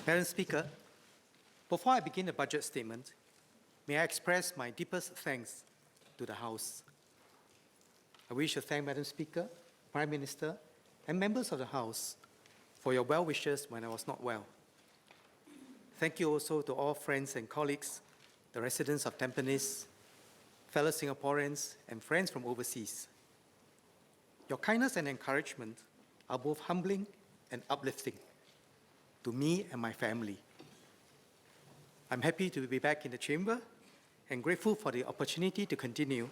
Madam Speaker, before I begin the budget statement, may I express my deepest thanks to the House. I wish to thank Madam Speaker, Prime Minister, and members of the House for your well wishes when I was not well. Thank you also to all friends and colleagues, the residents of Tampines, fellow Singaporeans, and friends from overseas. Your kindness and encouragement are both humbling and uplifting to me and my family. I'm happy to be back in the chamber and grateful for the opportunity to continue,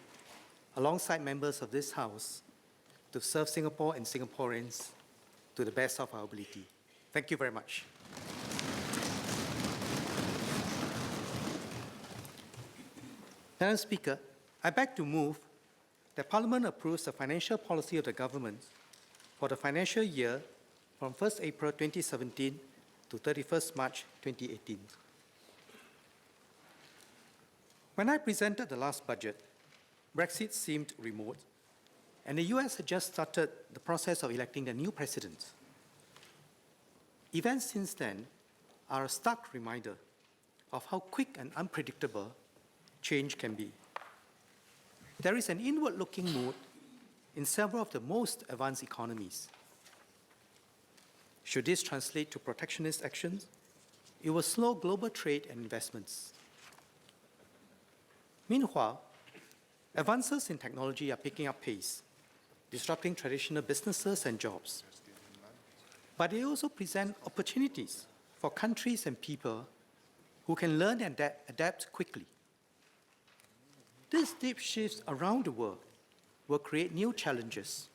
alongside members of this House, to serve Singapore and Singaporeans to the best of our ability. Thank you very much. Madam Speaker, I beg to move that Parliament approves the financial policy of the government for the financial year from 1st April 2017 to 31st March 2018. When I presented the last budget, Brexit seemed remote, and the US had just started the process of electing the new president. Events since then are a stark reminder of how quick and unpredictable change can be. There is an inward-looking mood in several of the most advanced economies. Should this translate to protectionist actions, it will slow global trade and investments. Meanwhile, advances in technology are picking up pace, disrupting traditional businesses and jobs. But they also present opportunities for countries and people who can learn and adapt quickly. These deep shifts around the world will create new challenges,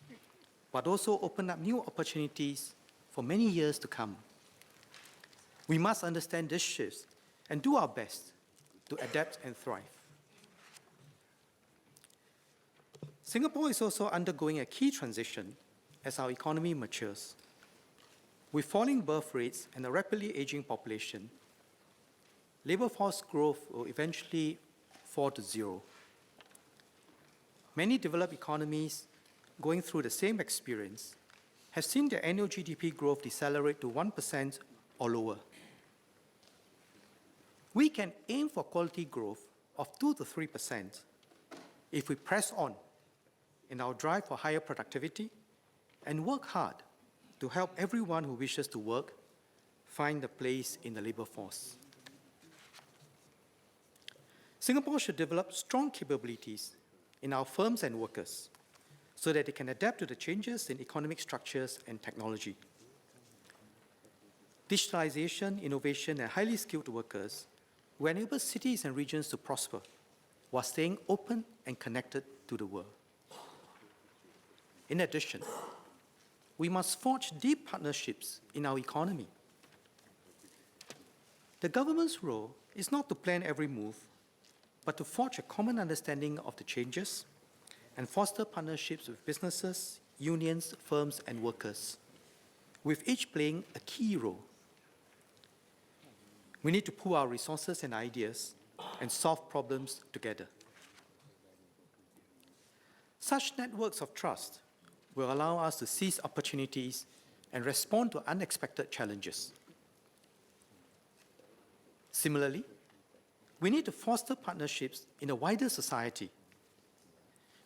but also open up new opportunities for many years to come. We must understand these shifts and do our best to adapt and thrive. Singapore is also undergoing a key transition as our economy matures. With falling birth rates and a rapidly aging population, labor force growth will eventually fall to zero. Many developed economies going through the same experience have seen their annual GDP growth decelerate to 1% or lower. We can aim for quality growth of 2 to 3% if we press on in our drive for higher productivity and work hard to help everyone who wishes to work find a place in the labor force. Singapore should develop strong capabilities in our firms and workers so that they can adapt to the changes in economic structures and technology. Digitalization, innovation, and highly skilled workers will enable cities and regions to prosper while staying open and connected to the world. In addition, we must forge deep partnerships in our economy. The government's role is not to plan every move, but to forge a common understanding of the changes and foster partnerships with businesses, unions, firms, and workers, with each playing a key role. We need to pool our resources and ideas and solve problems together. Such networks of trust will allow us to seize opportunities and respond to unexpected challenges. Similarly, we need to foster partnerships in a wider society.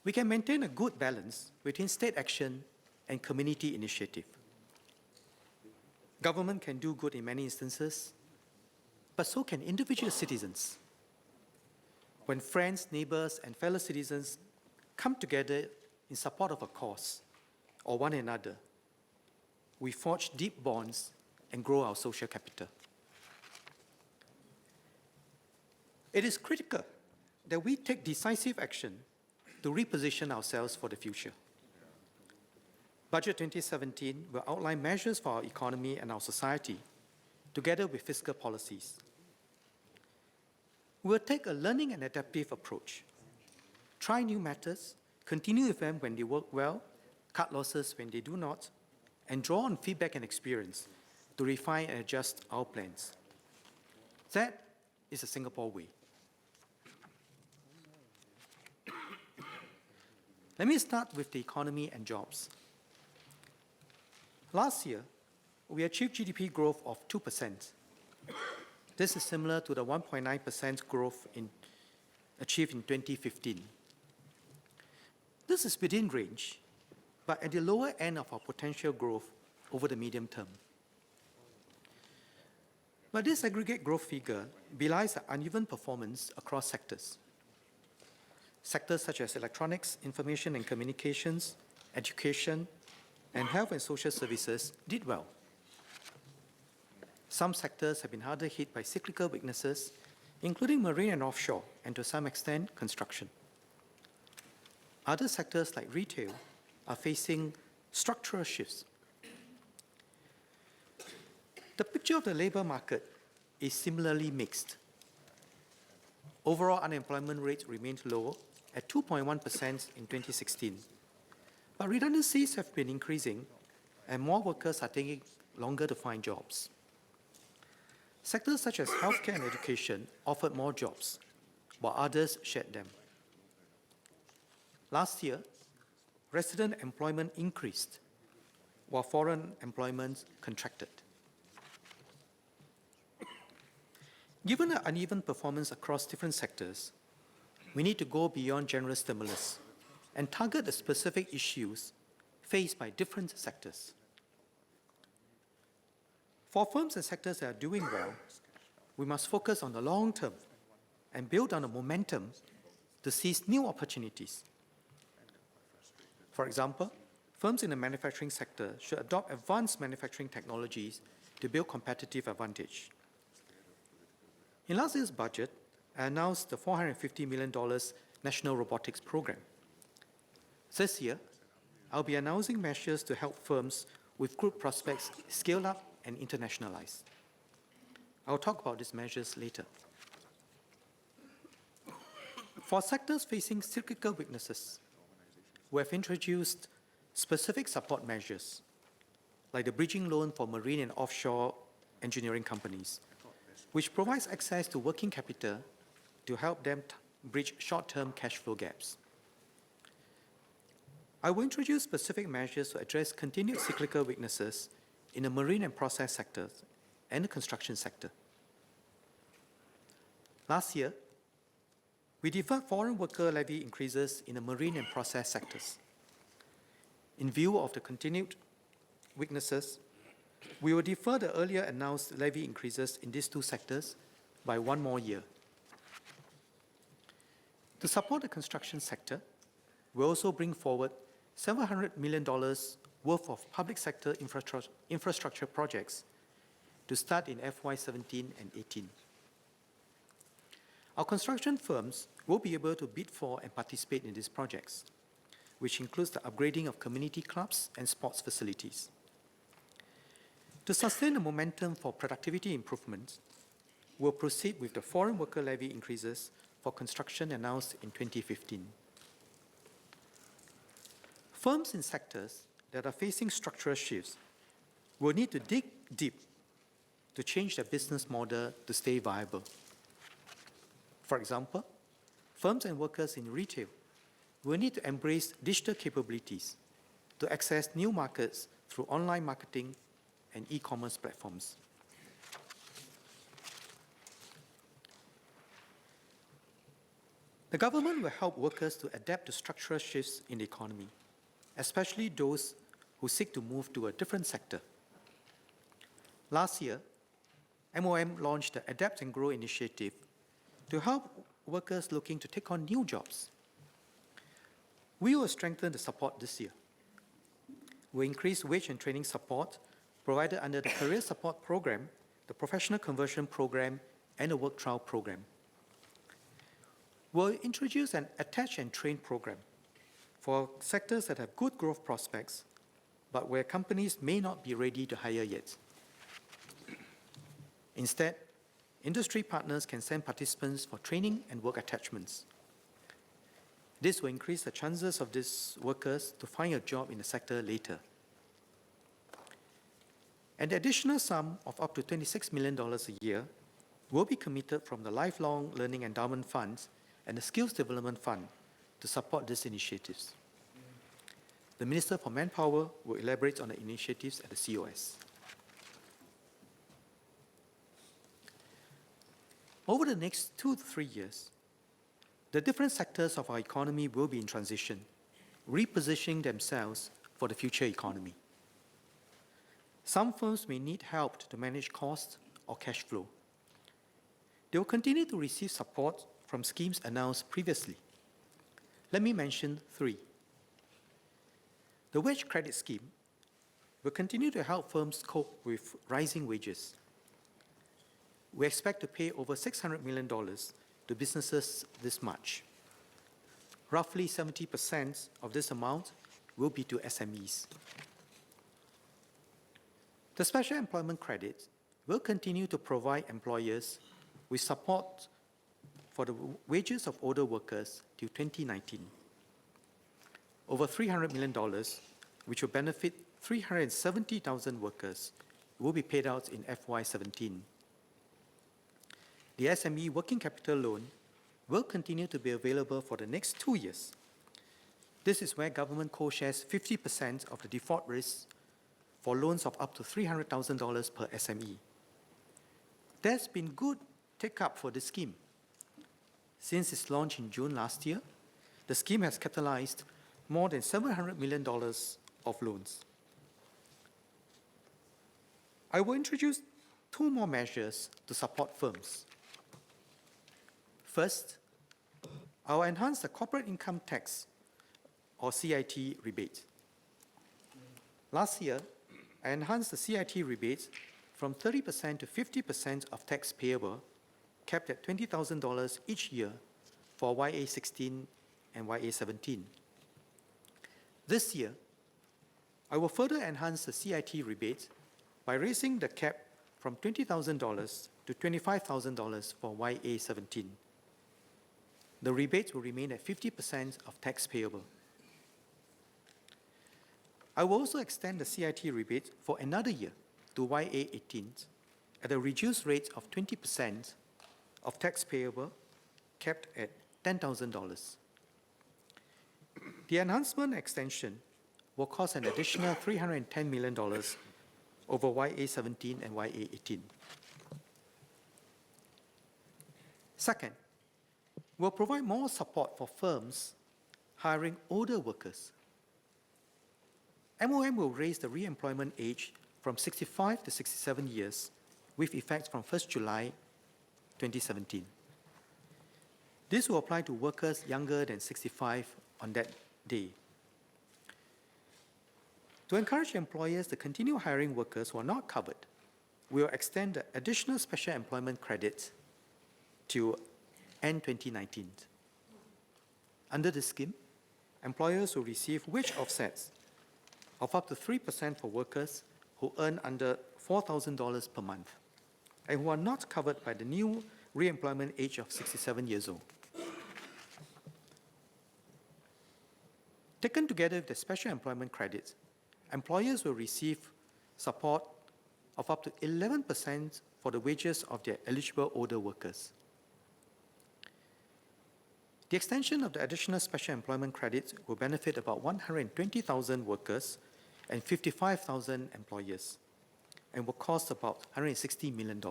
We can maintain a good balance between state action and community initiative. Government can do good in many instances, but so can individual citizens. When friends, neighbors, and fellow citizens come together in support of a cause or one another, we forge deep bonds and grow our social capital. It is critical that we take decisive action to reposition ourselves for the future. Budget 2017 will outline measures for our economy and our society, together with fiscal policies. We will take a learning and adaptive approach, try new methods, continue with them when they work well, cut losses when they do not, and draw on feedback and experience to refine and adjust our plans. That is the Singapore way. Let me start with the economy and jobs. Last year, we achieved GDP growth of 2%, This is similar to the 1.9% growth achieved in 2015. This is within range, but at the lower end of our potential growth over the medium term. But this aggregate growth figure belies the uneven performance across sectors. Sectors such as electronics, information and communications, education, and health and social services did well. Some sectors have been harder hit by cyclical weaknesses, including marine and offshore, and to some extent, construction. Other sectors like retail are facing structural shifts. The picture of the labor market is similarly mixed. Overall unemployment rates remained low at 2.1% in 2016. But redundancies have been increasing and more workers are taking longer to find jobs. Sectors such as healthcare and education offered more jobs, while others shed them. Last year, resident employment increased, while foreign employment contracted. Given the uneven performance across different sectors, we need to go beyond general stimulus and target the specific issues faced by different sectors. For firms and sectors that are doing well, we must focus on the long term and build on the momentum to seize new opportunities. For example, firms in the manufacturing sector should adopt advanced manufacturing technologies to build competitive advantage. In last year's budget, I announced the $450 million National Robotics Program. This year, I'll be announcing measures to help firms with good prospects scale up and internationalize. I'll talk about these measures later. For sectors facing cyclical weaknesses, we have introduced specific support measures, like the bridging loan for marine and offshore engineering companies, which provides access to working capital to help them bridge short-term cash flow gaps. I will introduce specific measures to address continued cyclical weaknesses in the marine and process sectors and the construction sector. Last year, we deferred foreign worker levy increases in the marine and process sectors. In view of the continued weaknesses, we will defer the earlier announced levy increases in these two sectors by 1 more year. To support the construction sector, we also bring forward $700 million worth of public sector infrastructure projects to start in FY17 and 18. Our construction firms will be able to bid for and participate in these projects, which includes the upgrading of community clubs and sports facilities. To sustain the momentum for productivity improvements, we'll proceed with the foreign worker levy increases for construction announced in 2015. Firms in sectors that are facing structural shifts will need to dig deep to change their business model to stay viable. For example, firms and workers in retail will need to embrace digital capabilities to access new markets through online marketing and e-commerce platforms. The government will help workers to adapt to structural shifts in the economy, especially those who seek to move to a different sector. Last year, MOM launched the Adapt and Grow initiative to help workers looking to take on new jobs. We will strengthen the support this year. We increase wage and training support provided under the Career Support Program, the Professional Conversion Program, and the Work Trial Program. We'll introduce an Attach and Train program for sectors that have good growth prospects, but where companies may not be ready to hire yet. Instead, industry partners can send participants for training and work attachments. This will increase the chances of these workers to find a job in the sector later. An additional sum of up to $26 million a year will be committed from the Lifelong Learning Endowment Funds and the Skills Development Fund to support these initiatives. The Minister for Manpower will elaborate on the initiatives at the COS. Over the next 2 to 3 years, the different sectors of our economy will be in transition, repositioning themselves for the future economy. Some firms may need help to manage costs or cash flow. They will continue to receive support from schemes announced previously. Let me mention 3. The wage credit scheme will continue to help firms cope with rising wages. We expect to pay over $600 million to businesses this March. Roughly 70% of this amount will be to SMEs. The special employment credit will continue to provide employers with support for the wages of older workers till 2019. Over $300 million, which will benefit 370,000 workers, will be paid out in FY17. The SME working capital loan will continue to be available for the next 2 years. This is where government co-shares 50% of the default risk for loans of up to $300,000 per SME. There's been good take-up for this scheme. Since its launch in June last year, the scheme has catalyzed more than $700 million of loans. I will introduce 2 more measures to support firms. First, I will enhance the corporate income tax or CIT rebate. Last year, I enhanced the CIT rebate from 30% to 50% of tax payable, capped at $20,000 each year for YA16 and YA17. This year, I will further enhance the CIT rebate by raising the cap from $20,000 to $25,000 for YA17. The rebate will remain at 50% of tax payable. I will also extend the CIT rebate for another year to YA18 at a reduced rate of 20% of tax payable, capped at $10,000. The enhancement extension will cost an additional $310 million over YA17 and YA18. Second, we'll provide more support for firms hiring older workers. MOM will raise the re-employment age from 65 to 67 years with effect from 1st July 2017. This will apply to workers younger than 65 on that day. To encourage employers to continue hiring workers who are not covered, we will extend the additional special employment credit to end 2019. Under this scheme, employers will receive wage offsets of up to 3% for workers who earn under $4,000 per month and who are not covered by the new re-employment age of 67 years old. Taken together with the special employment credit, employers will receive support of up to 11% for the wages of their eligible older workers. The extension of the additional special employment credit will benefit about 120,000 workers and 55,000 employers and will cost about $160 million.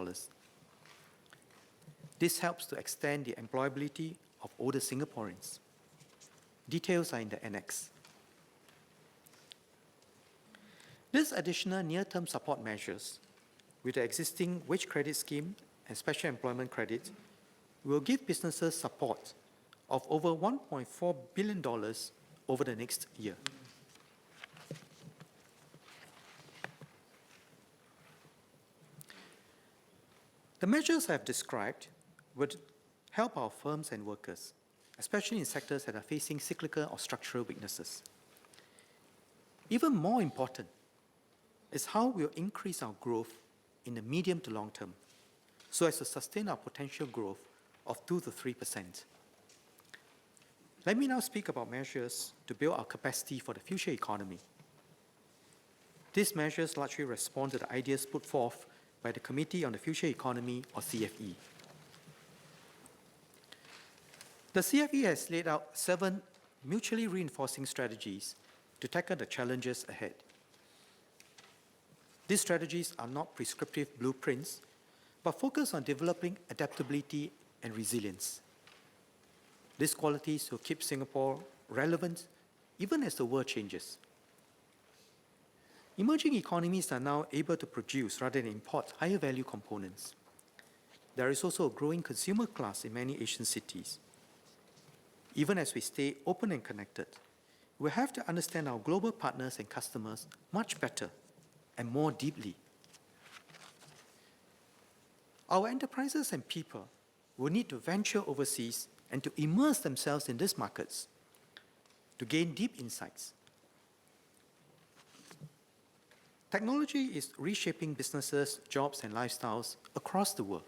This helps to extend the employability of older Singaporeans. Details are in the annex. These additional near-term support measures with the existing wage credit scheme and special employment credit will give businesses support of over $1.4 billion over the next year. The measures I have described would help our firms and workers, especially in sectors that are facing cyclical or structural weaknesses. Even more important is how we will increase our growth in the medium to long term so as to sustain our potential growth of 2 to 3%. Let me now speak about measures to build our capacity for the future economy. These measures largely respond to the ideas put forth by the Committee on the Future Economy, or CFE. The CFE has laid out 7 mutually reinforcing strategies to tackle the challenges ahead. These strategies are not prescriptive blueprints, but focus on developing adaptability and resilience. These qualities will keep Singapore relevant even as the world changes. Emerging economies are now able to produce rather than import higher value components. There is also a growing consumer class in many Asian cities. Even as we stay open and connected, we have to understand our global partners and customers much better and more deeply. Our enterprises and people will need to venture overseas and to immerse themselves in these markets to gain deep insights. Technology is reshaping businesses, jobs, and lifestyles across the world.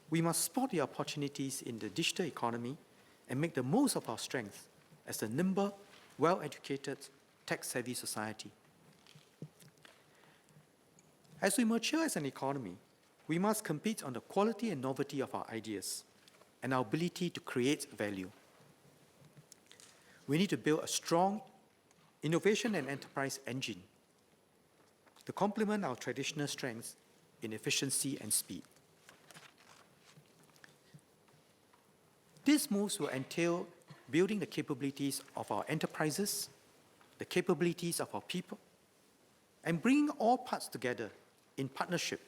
We must spot the opportunities in the digital economy and make the most of our strength as a nimble, well-educated, tech-savvy society. As we mature as an economy, we must compete on the quality and novelty of our ideas and our ability to create value. We need to build a strong innovation and enterprise engine to complement our traditional strengths in efficiency and speed. These moves will entail building the capabilities of our enterprises, the capabilities of our people, and bringing all parts together in partnership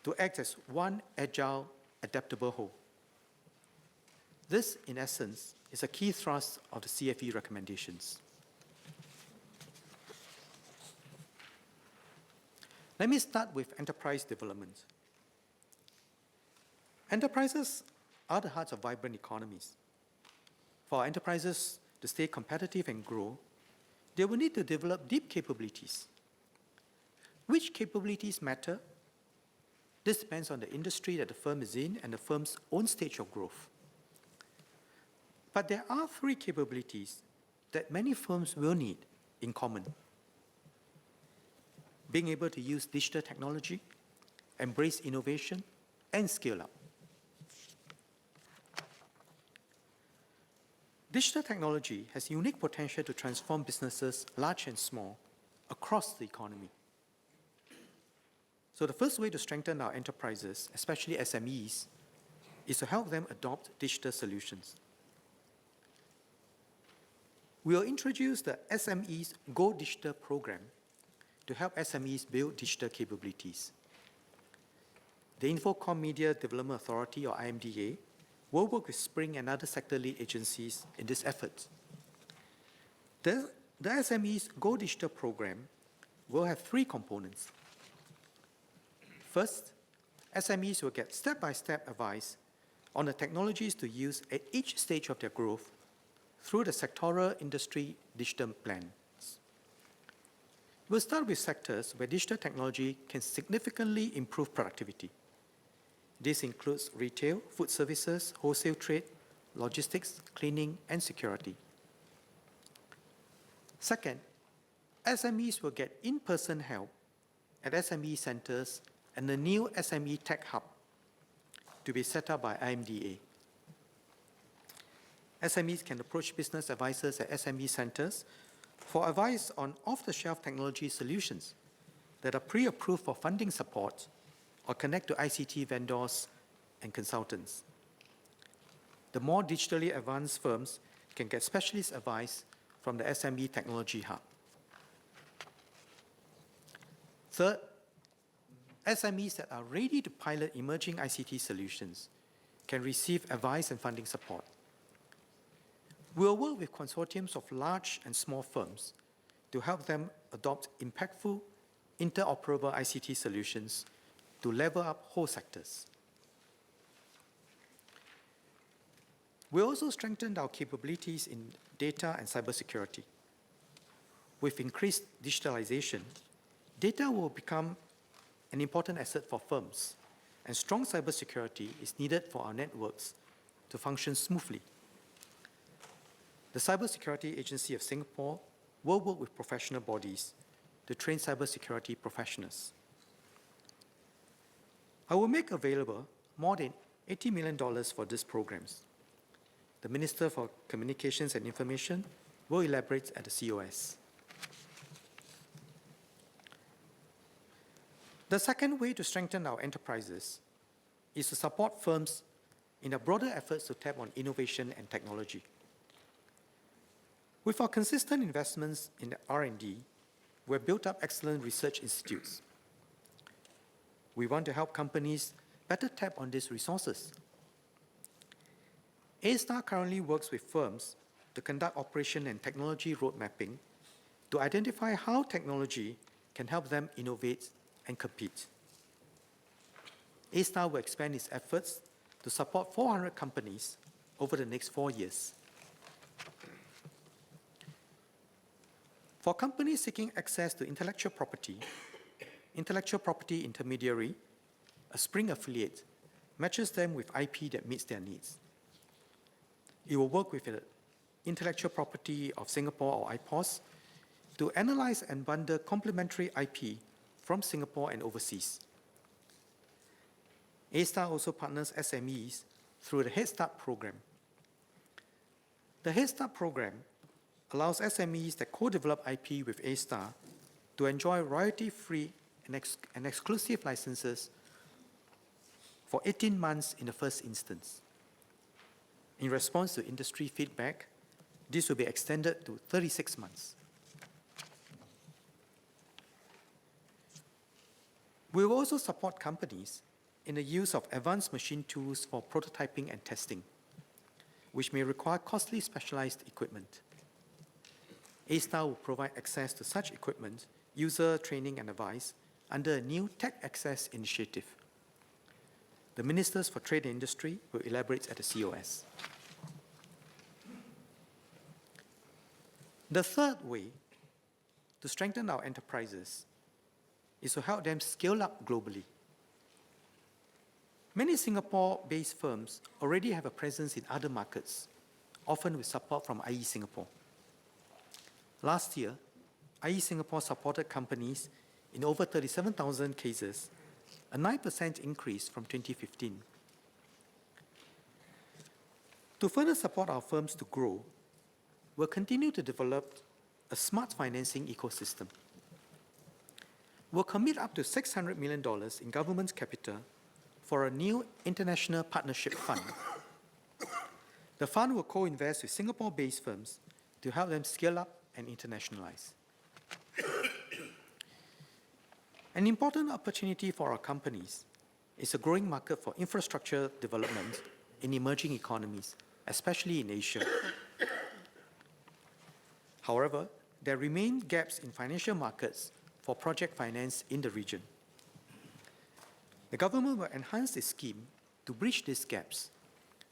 to act as one agile, adaptable whole. This, in essence, is a key thrust of the CFE recommendations. Let me start with enterprise development. Enterprises are the hearts of vibrant economies. For our enterprises to stay competitive and grow, they will need to develop deep capabilities. Which capabilities matter? This depends on the industry that the firm is in and the firm's own stage of growth. But there are three capabilities that many firms will need in common. Being able to use digital technology, embrace innovation, and scale up. Digital technology has unique potential to transform businesses, large and small, across the economy. So the first way to strengthen our enterprises, especially SMEs, is to help them adopt digital solutions. We will introduce the SMEs Go Digital program to help SMEs build digital capabilities. The Infocom Media Development Authority, or IMDA, will work with Spring and other sector lead agencies in this effort. The SMEs Go Digital program will have three components. First, SMEs will get step-by-step advice on the technologies to use at each stage of their growth through the sectoral industry digital plans. We'll start with sectors where digital technology can significantly improve productivity. This includes retail, food services, wholesale trade, logistics, cleaning, and security. Second, SMEs will get in-person help at SME centers and the new SME Tech Hub to be set up by IMDA. SMEs can approach business advisors at SME centers for advice on off-the-shelf technology solutions that are pre-approved for funding support or connect to ICT vendors and consultants. The more digitally advanced firms can get specialist advice from the SME Technology Hub. Third, SMEs that are ready to pilot emerging ICT solutions can receive advice and funding support. We'll work with consortiums of large and small firms to help them adopt impactful, interoperable ICT solutions to level up whole sectors. We also strengthened our capabilities in data and cybersecurity. With increased digitalization, data will become an important asset for firms, and strong cybersecurity is needed for our networks to function smoothly. The Cybersecurity Agency of Singapore will work with professional bodies to train cybersecurity professionals. I will make available more than $80 million for these programs. The Minister for Communications and Information will elaborate at the COS. The second way to strengthen our enterprises is to support firms in their broader efforts to tap on innovation and technology. With our consistent investments in the R&D, we have built up excellent research institutes. We want to help companies better tap on these resources. A-Star currently works with firms to conduct operation and technology road mapping to identify how technology can help them innovate and compete. A-Star will expand its efforts to support 400 companies over the next 4 years. For companies seeking access to intellectual property intermediary, a Spring affiliate, matches them with IP that meets their needs. It will work with the Intellectual Property of Singapore, or IPOS, to analyze and bundle complementary IP from Singapore and overseas. A-Star also partners SMEs through the Head Start program. The Head Start program allows SMEs that co-develop IP with A-Star to enjoy royalty-free and exclusive licenses for 18 months in the first instance. In response to industry feedback, this will be extended to 36 months. We will also support companies in the use of advanced machine tools for prototyping and testing, which may require costly specialized equipment. A-Star will provide access to such equipment, user training and advice under a new Tech Access initiative. The Ministers for Trade and Industry will elaborate at the COS. The third way to strengthen our enterprises is to help them scale up globally. Many Singapore-based firms already have a presence in other markets, often with support from IE Singapore. Last year, IE Singapore supported companies in over 37,000 cases, a 9% increase from 2015. To further support our firms to grow, we'll continue to develop a smart financing ecosystem. We'll commit up to $600 million in government capital for a new international partnership fund. The fund will co-invest with Singapore-based firms to help them scale up and internationalize. An important opportunity for our companies is a growing market for infrastructure development in emerging economies, especially in Asia. However, there remain gaps in financial markets for project finance in the region. The government will enhance its scheme to bridge these gaps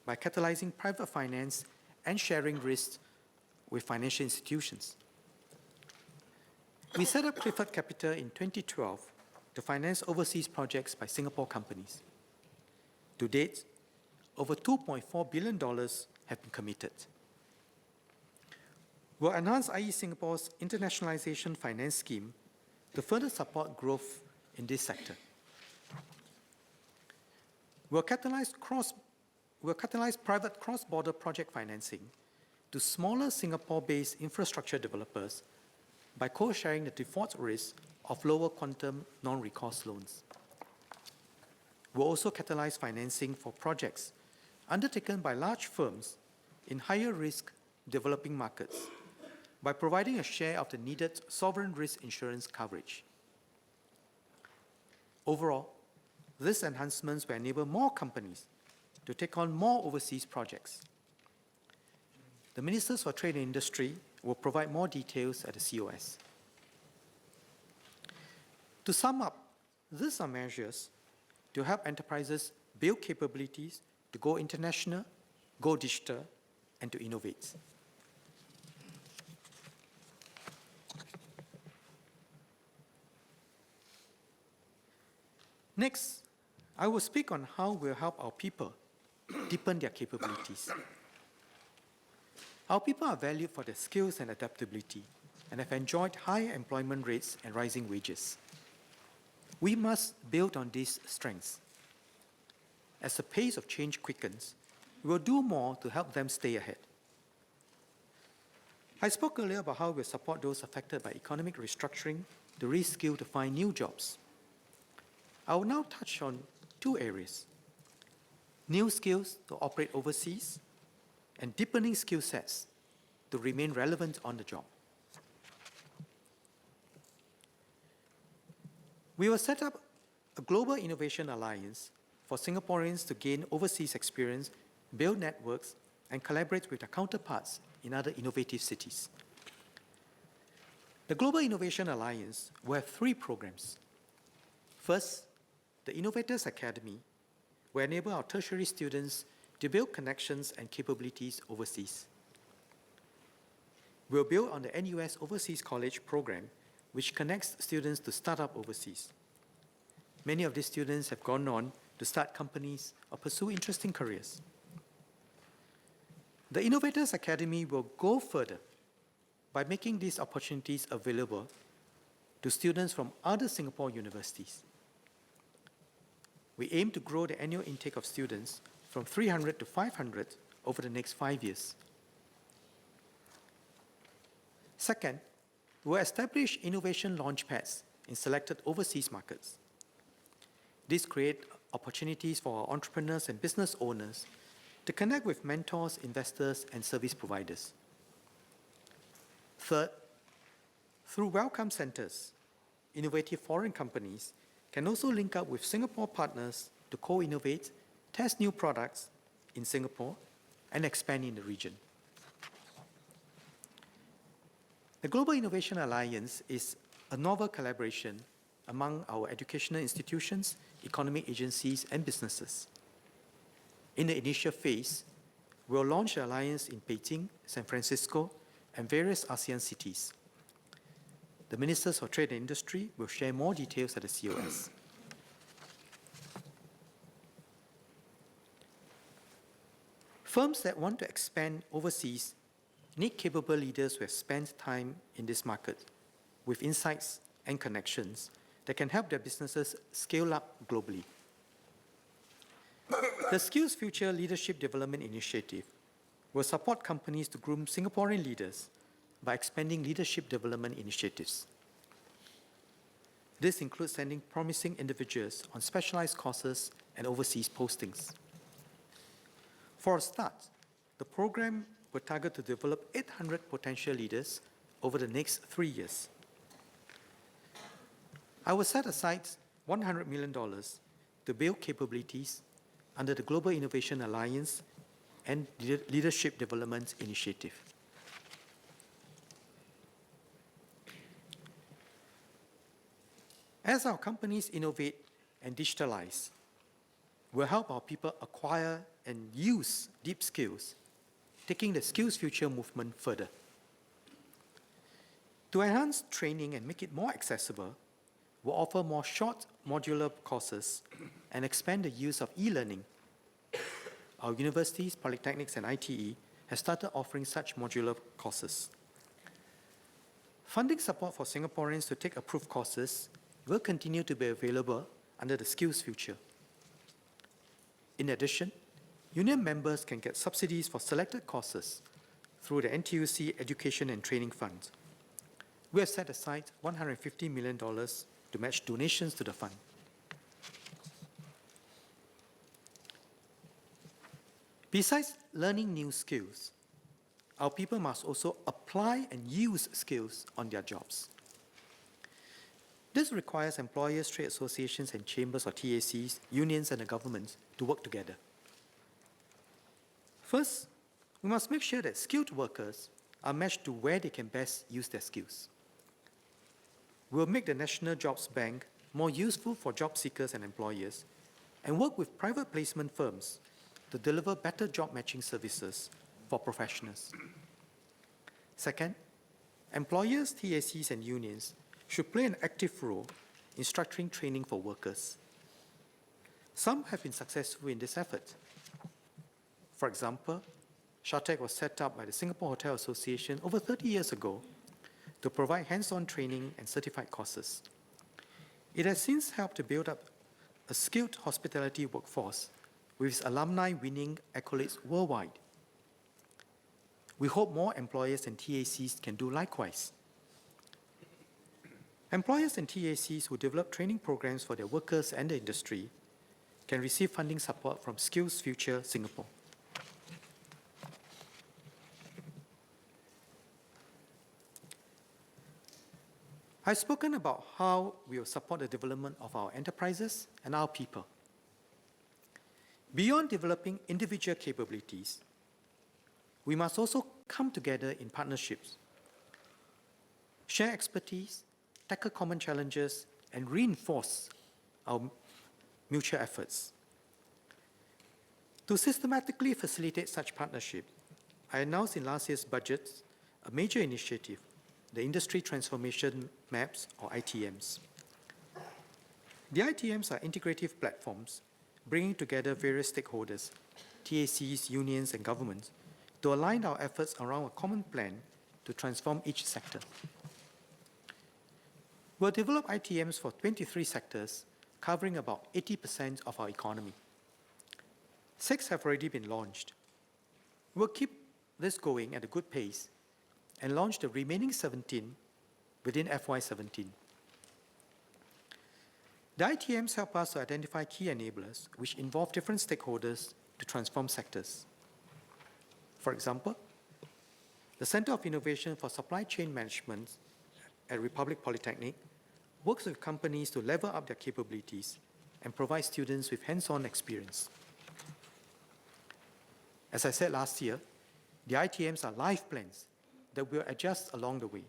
by catalyzing private finance and sharing risks with financial institutions. We set up Clifford Capital in 2012 to finance overseas projects by Singapore companies. To date, over $2.4 billion have been committed. We'll enhance IE Singapore's internationalization finance scheme to further support growth in this sector. We'll catalyze private cross-border project financing to smaller Singapore-based infrastructure developers by co-sharing the default risk of lower quantum non-recourse loans. We'll also catalyze financing for projects undertaken by large firms in higher risk developing markets by providing a share of the needed sovereign risk insurance coverage. Overall, these enhancements will enable more companies to take on more overseas projects. The Ministers for Trade and Industry will provide more details at the COS. To sum up, these are measures to help enterprises build capabilities to go international, go digital, and to innovate. Next, I will speak on how we'll help our people deepen their capabilities. Our people are valued for their skills and adaptability and have enjoyed high employment rates and rising wages. We must build on these strengths. As the pace of change quickens, we will do more to help them stay ahead. I spoke earlier about how we support those affected by economic restructuring to reskill to find new jobs. I will now touch on two areas: new skills to operate overseas and deepening skill sets to remain relevant on the job. We will set up a global innovation alliance for Singaporeans to gain overseas experience, build networks, and collaborate with their counterparts in other innovative cities. The Global Innovation Alliance will have 3 programs. First, the Innovators Academy will enable our tertiary students to build connections and capabilities overseas. We'll build on the NUS Overseas College program, which connects students to start up overseas. Many of these students have gone on to start companies or pursue interesting careers. The Innovators Academy will go further by making these opportunities available to students from other Singapore universities. We aim to grow the annual intake of students from 300 to 500 over the next 5 years. Second, we'll establish innovation launchpads in selected overseas markets. These create opportunities for our entrepreneurs and business owners to connect with mentors, investors, and service providers. Third, through welcome centers, innovative foreign companies can also link up with Singapore partners to co-innovate, test new products in Singapore, and expand in the region. The Global Innovation Alliance is a novel collaboration among our educational institutions, economic agencies, and businesses. In the initial phase, we'll launch the alliance in Beijing, San Francisco, and various ASEAN cities. The Ministers for Trade and Industry will share more details at the COS. Firms that want to expand overseas need capable leaders who have spent time in this market with insights and connections that can help their businesses scale up globally. The Skills Future Leadership Development Initiative will support companies to groom Singaporean leaders by expanding leadership development initiatives. This includes sending promising individuals on specialized courses and overseas postings. For a start, the program will target to develop 800 potential leaders over the next 3 years. I will set aside $100 million to build capabilities under the Global Innovation Alliance and Leadership Development Initiative. As our companies innovate and digitalize, we'll help our people acquire and use deep skills, taking the Skills Future movement further. To enhance training and make it more accessible, we'll offer more short modular courses and expand the use of e-learning. Our universities, polytechnics, and ITE have started offering such modular courses. Funding support for Singaporeans to take approved courses will continue to be available under the Skills Future. In addition, union members can get subsidies for selected courses through the NTUC Education and Training Fund. We have set aside $150 million to match donations to the fund. Besides learning new skills, our people must also apply and use skills on their jobs. This requires employers, trade associations, and chambers or TACs, unions, and the government to work together. First, we must make sure that skilled workers are matched to where they can best use their skills. We'll make the National Jobs Bank more useful for job seekers and employers, and work with private placement firms to deliver better job matching services for professionals. Second, employers, TACs, and unions should play an active role in structuring training for workers. Some have been successful in this effort. For example, SHATEC was set up by the Singapore Hotel Association over 30 years ago to provide hands-on training and certified courses. It has since helped to build up a skilled hospitality workforce with its alumni winning accolades worldwide. We hope more employers and TACs can do likewise. Employers and TACs who develop training programs for their workers and the industry can receive funding support from Skills Future Singapore. I've spoken about how we will support the development of our enterprises and our people. Beyond developing individual capabilities, we must also come together in partnerships, share expertise, tackle common challenges, and reinforce our mutual efforts. To systematically facilitate such partnership, I announced in last year's budget a major initiative, the Industry Transformation Maps, or ITMs. The ITMs are integrative platforms bringing together various stakeholders, TACs, unions, and governments, to align our efforts around a common plan to transform each sector. We'll develop ITMs for 23 sectors, covering about 80% of our economy. 6 have already been launched. We'll keep this going at a good pace and launch the remaining 17 within FY17. The ITMs help us to identify key enablers which involve different stakeholders to transform sectors. For example, the Center of Innovation for Supply Chain Management at Republic Polytechnic works with companies to level up their capabilities and provide students with hands-on experience. As I said last year, the ITMs are life plans that will adjust along the way.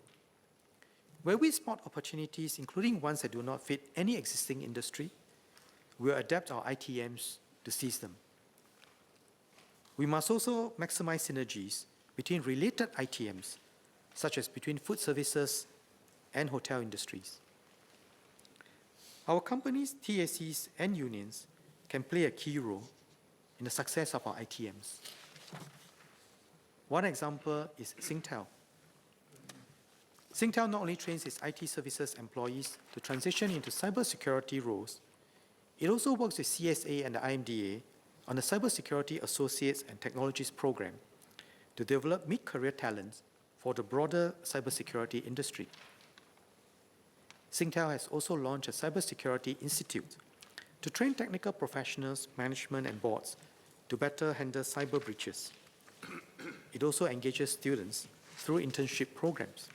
Where we spot opportunities, including ones that do not fit any existing industry, we'll adapt our ITMs to seize them. We must also maximize synergies between related ITMs, such as between food services and hotel industries. Our companies, TACs, and unions can play a key role in the success of our ITMs. One example is Singtel. Singtel not only trains its IT services employees to transition into cybersecurity roles, it also works with CSA and the IMDA on the Cybersecurity Associates and Technologies program to develop mid-career talents for the broader cybersecurity industry. Singtel has also launched a Cybersecurity Institute to train technical professionals, management, and boards to better handle cyber breaches. It also engages students through internship programs.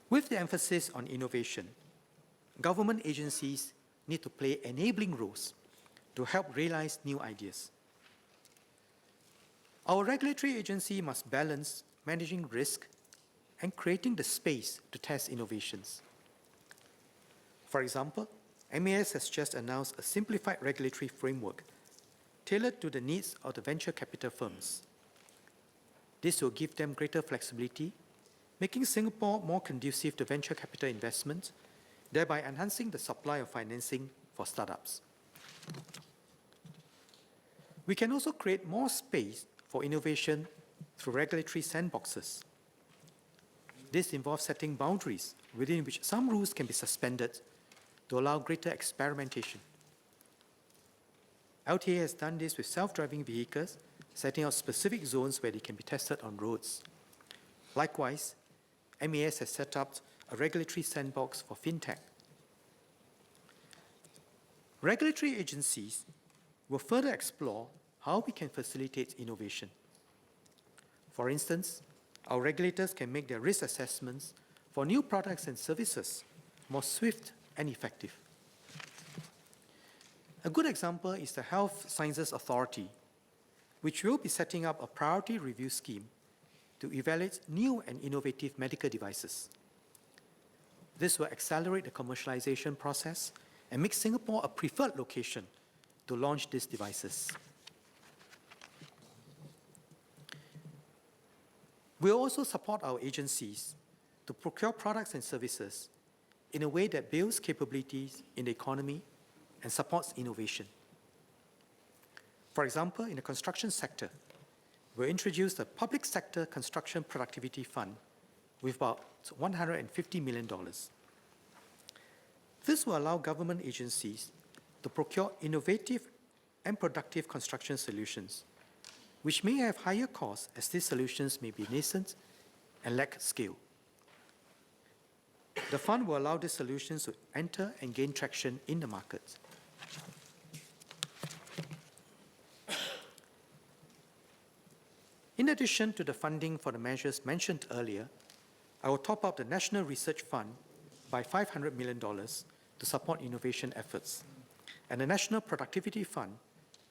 With the emphasis on innovation, government agencies need to play enabling roles to help realize new ideas. Our regulatory agency must balance managing risk and creating the space to test innovations. For example, MAS has just announced a simplified regulatory framework tailored to the needs of the venture capital firms. This will give them greater flexibility, making Singapore more conducive to venture capital investment, thereby enhancing the supply of financing for startups. We can also create more space for innovation through regulatory sandboxes. This involves setting boundaries within which some rules can be suspended to allow greater experimentation. LTA has done this with self-driving vehicles, setting out specific zones where they can be tested on roads. Likewise, MAS has set up a regulatory sandbox for fintech. Regulatory agencies will further explore how we can facilitate innovation. For instance, our regulators can make their risk assessments for new products and services more swift and effective. A good example is the Health Sciences Authority, which will be setting up a priority review scheme to evaluate new and innovative medical devices. This will accelerate the commercialization process and make Singapore a preferred location to launch these devices. We'll also support our agencies to procure products and services in a way that builds capabilities in the economy and supports innovation. For example, in the construction sector, we'll introduce the Public Sector Construction Productivity Fund with about $150 million. This will allow government agencies to procure innovative and productive construction solutions, which may have higher costs as these solutions may be nascent and lack scale. The fund will allow these solutions to enter and gain traction in the market. In addition to the funding for the measures mentioned earlier, I will top up the National Research Fund by $500 million to support innovation efforts, and the National Productivity Fund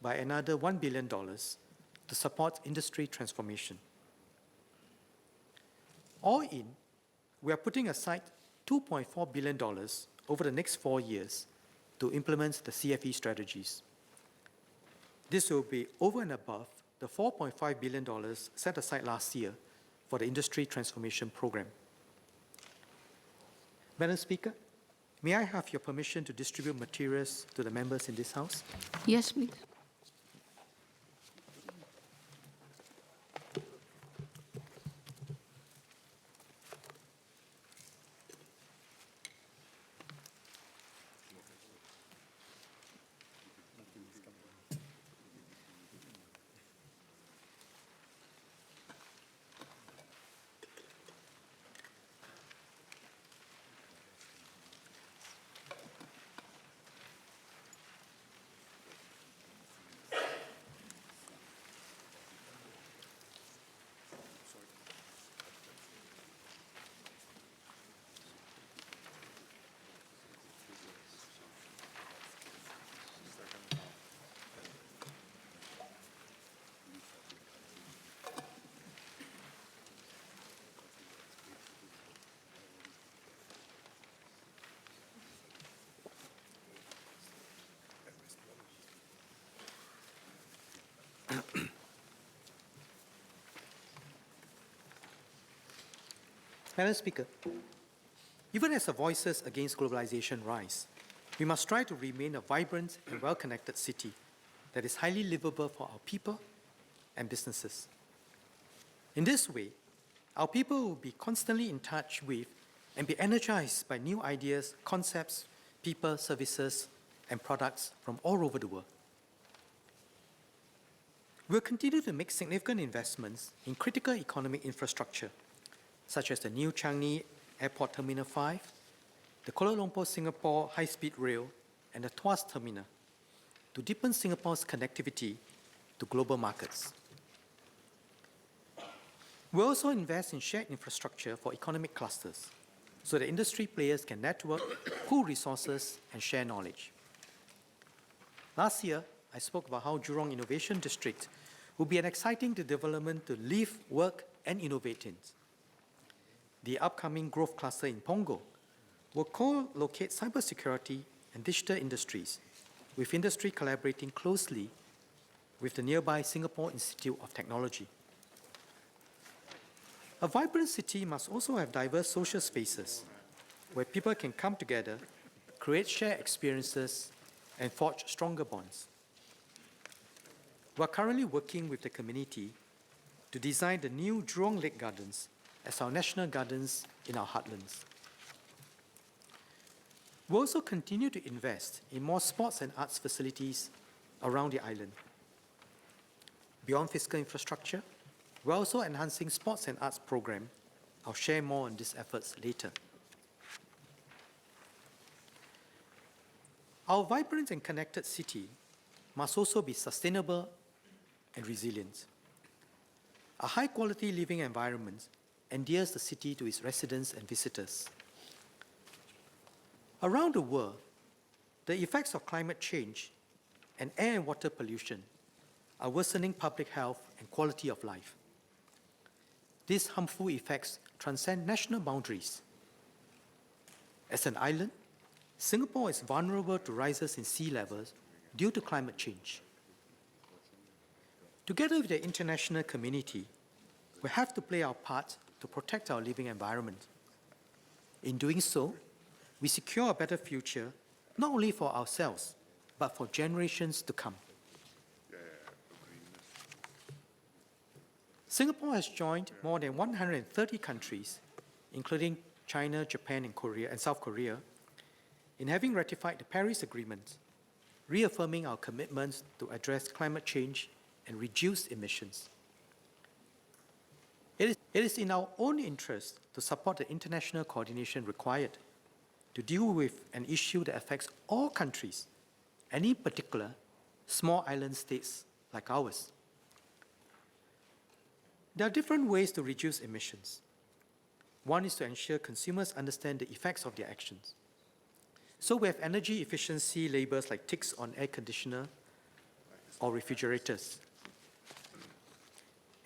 by another $1 billion to support industry transformation. All in, we are putting aside $2.4 billion over the next 4 years to implement the CFE strategies. This will be over and above the $4.5 billion set aside last year for the Industry Transformation Program. Madam Speaker, may I have your permission to distribute materials to the members in this House? Yes, please. Madam Speaker, even as the voices against globalization rise, we must try to remain a vibrant and well-connected city that is highly livable for our people and businesses. In this way, our people will be constantly in touch with and be energized by new ideas, concepts, people, services, and products from all over the world. We'll continue to make significant investments in critical economic infrastructure, such as the new Changi Airport Terminal 5, the Kuala Lumpur-Singapore high-speed rail, and the Tuas Terminal, to deepen Singapore's connectivity to global markets. We'll also invest in shared infrastructure for economic clusters, so that industry players can network, pool resources, and share knowledge. Last year, I spoke about how Jurong Innovation District will be an exciting development to live, work, and innovate in. The upcoming growth cluster in Punggol will co-locate cybersecurity and digital industries, with industry collaborating closely with the nearby Singapore Institute of Technology. A vibrant city must also have diverse social spaces where people can come together, create shared experiences, and forge stronger bonds. We are currently working with the community to design the new Jurong Lake Gardens as our national gardens in our heartlands. We'll also continue to invest in more sports and arts facilities around the island. Beyond fiscal infrastructure, we're also enhancing sports and arts program. I'll share more on these efforts later. Our vibrant and connected city must also be sustainable and resilient. A high-quality living environment endears the city to its residents and visitors. Around the world, the effects of climate change and air and water pollution are worsening public health and quality of life. These harmful effects transcend national boundaries. As an island, Singapore is vulnerable to rises in sea levels due to climate change. Together with the international community, we have to play our part to protect our living environment. In doing so, we secure a better future, not only for ourselves, but for generations to come. Singapore has joined more than 130 countries, including China, Japan, and South Korea, in having ratified the Paris Agreement, reaffirming our commitment to address climate change and reduce emissions. It is in our own interest to support the international coordination required to deal with an issue that affects all countries, and in particular, small island states like ours. There are different ways to reduce emissions. One is to ensure consumers understand the effects of their actions. So we have energy efficiency labels like ticks on air conditioner or refrigerators.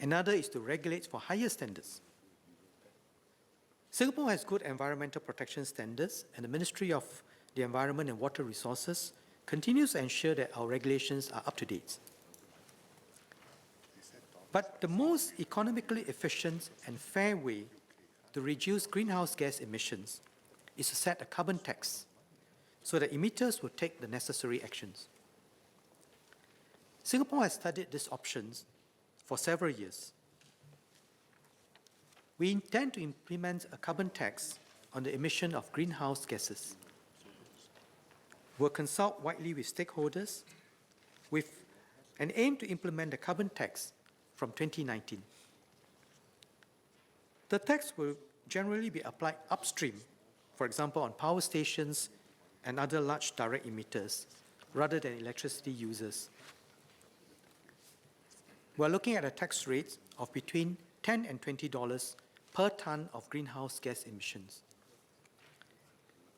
Another is to regulate for higher standards. Singapore has good environmental protection standards, and the Ministry of the Environment and Water Resources continues to ensure that our regulations are up to date. But the most economically efficient and fair way to reduce greenhouse gas emissions is to set a carbon tax so that emitters will take the necessary actions. Singapore has studied these options for several years. We intend to implement a carbon tax on the emission of greenhouse gases. We'll consult widely with stakeholders with an aim to implement the carbon tax from 2019. The tax will generally be applied upstream, for example, on power stations and other large direct emitters, rather than electricity users. We're looking at a tax rate of between $10 and $20 per ton of greenhouse gas emissions.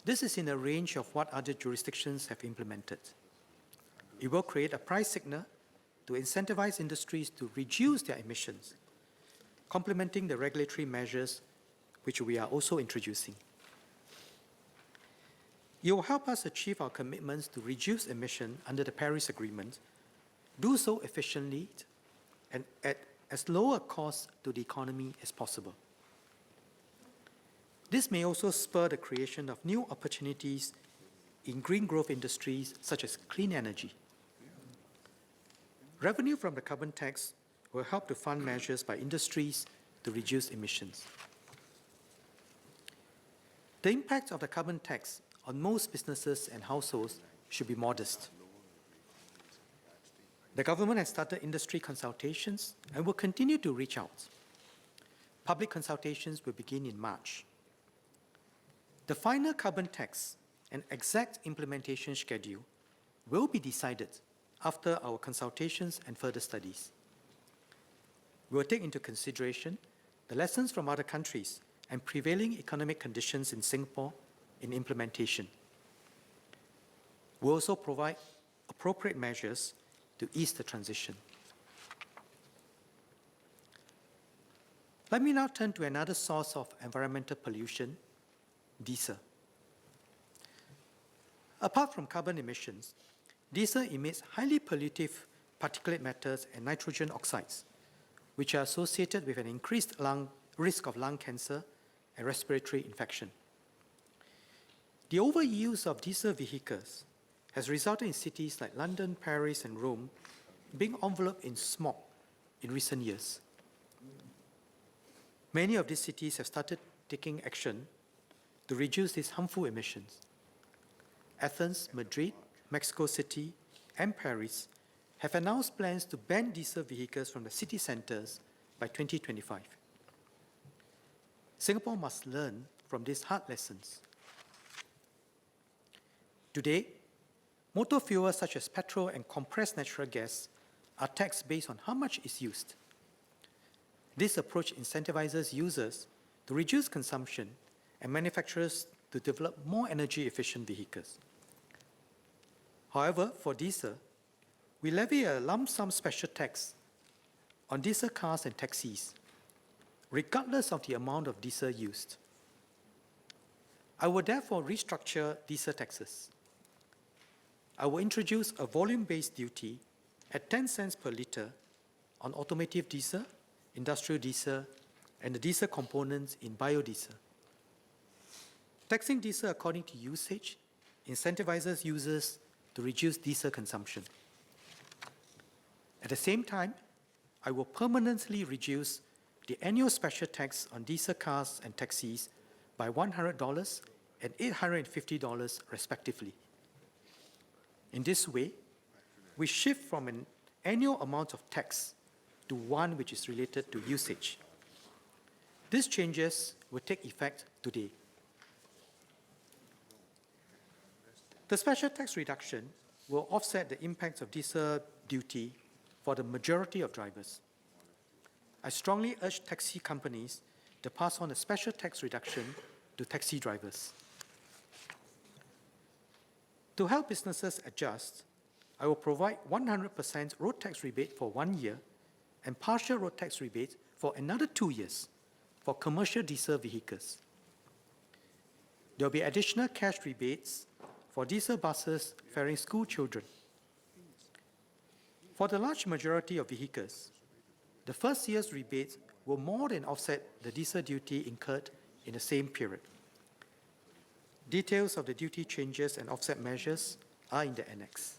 This is in a range of what other jurisdictions have implemented. It will create a price signal to incentivize industries to reduce their emissions, complementing the regulatory measures which we are also introducing. It will help us achieve our commitments to reduce emission under the Paris Agreement, do so efficiently and at as low a cost to the economy as possible. This may also spur the creation of new opportunities in green growth industries such as clean energy. Revenue from the carbon tax will help to fund measures by industries to reduce emissions. The impact of the carbon tax on most businesses and households should be modest. The government has started industry consultations and will continue to reach out. Public consultations will begin in March. The final carbon tax and exact implementation schedule will be decided after our consultations and further studies. We will take into consideration the lessons from other countries and prevailing economic conditions in Singapore in implementation. We will also provide appropriate measures to ease the transition. Let me now turn to another source of environmental pollution, diesel. Apart from carbon emissions, diesel emits highly pollutive particulate matters and nitrogen oxides, which are associated with an increased risk of lung cancer and respiratory infection. The overuse of diesel vehicles has resulted in cities like London, Paris, and Rome being enveloped in smog in recent years. Many of these cities have started taking action to reduce these harmful emissions. Athens, Madrid, Mexico City, and Paris have announced plans to ban diesel vehicles from the city centers by 2025. Singapore must learn from these hard lessons. Today, motor fuels such as petrol and compressed natural gas are taxed based on how much is used. This approach incentivizes users to reduce consumption and manufacturers to develop more energy-efficient vehicles. However, for diesel, we levy a lump sum special tax on diesel cars and taxis, regardless of the amount of diesel used. I will therefore restructure diesel taxes. I will introduce a volume-based duty at 10 cents per litre on automotive diesel, industrial diesel, and the diesel components in biodiesel. Taxing diesel according to usage incentivizes users to reduce diesel consumption. At the same time, I will permanently reduce the annual special tax on diesel cars and taxis by $100 and $850 respectively. In this way, we shift from an annual amount of tax to one which is related to usage. These changes will take effect today. The special tax reduction will offset the impact of diesel duty for the majority of drivers. I strongly urge taxi companies to pass on a special tax reduction to taxi drivers. To help businesses adjust, I will provide 100% road tax rebate for 1 year and partial road tax rebate for another 2 years for commercial diesel vehicles. There will be additional cash rebates for diesel buses ferrying school children. For the large majority of vehicles, the first year's rebate will more than offset the diesel duty incurred in the same period. Details of the duty changes and offset measures are in the annex.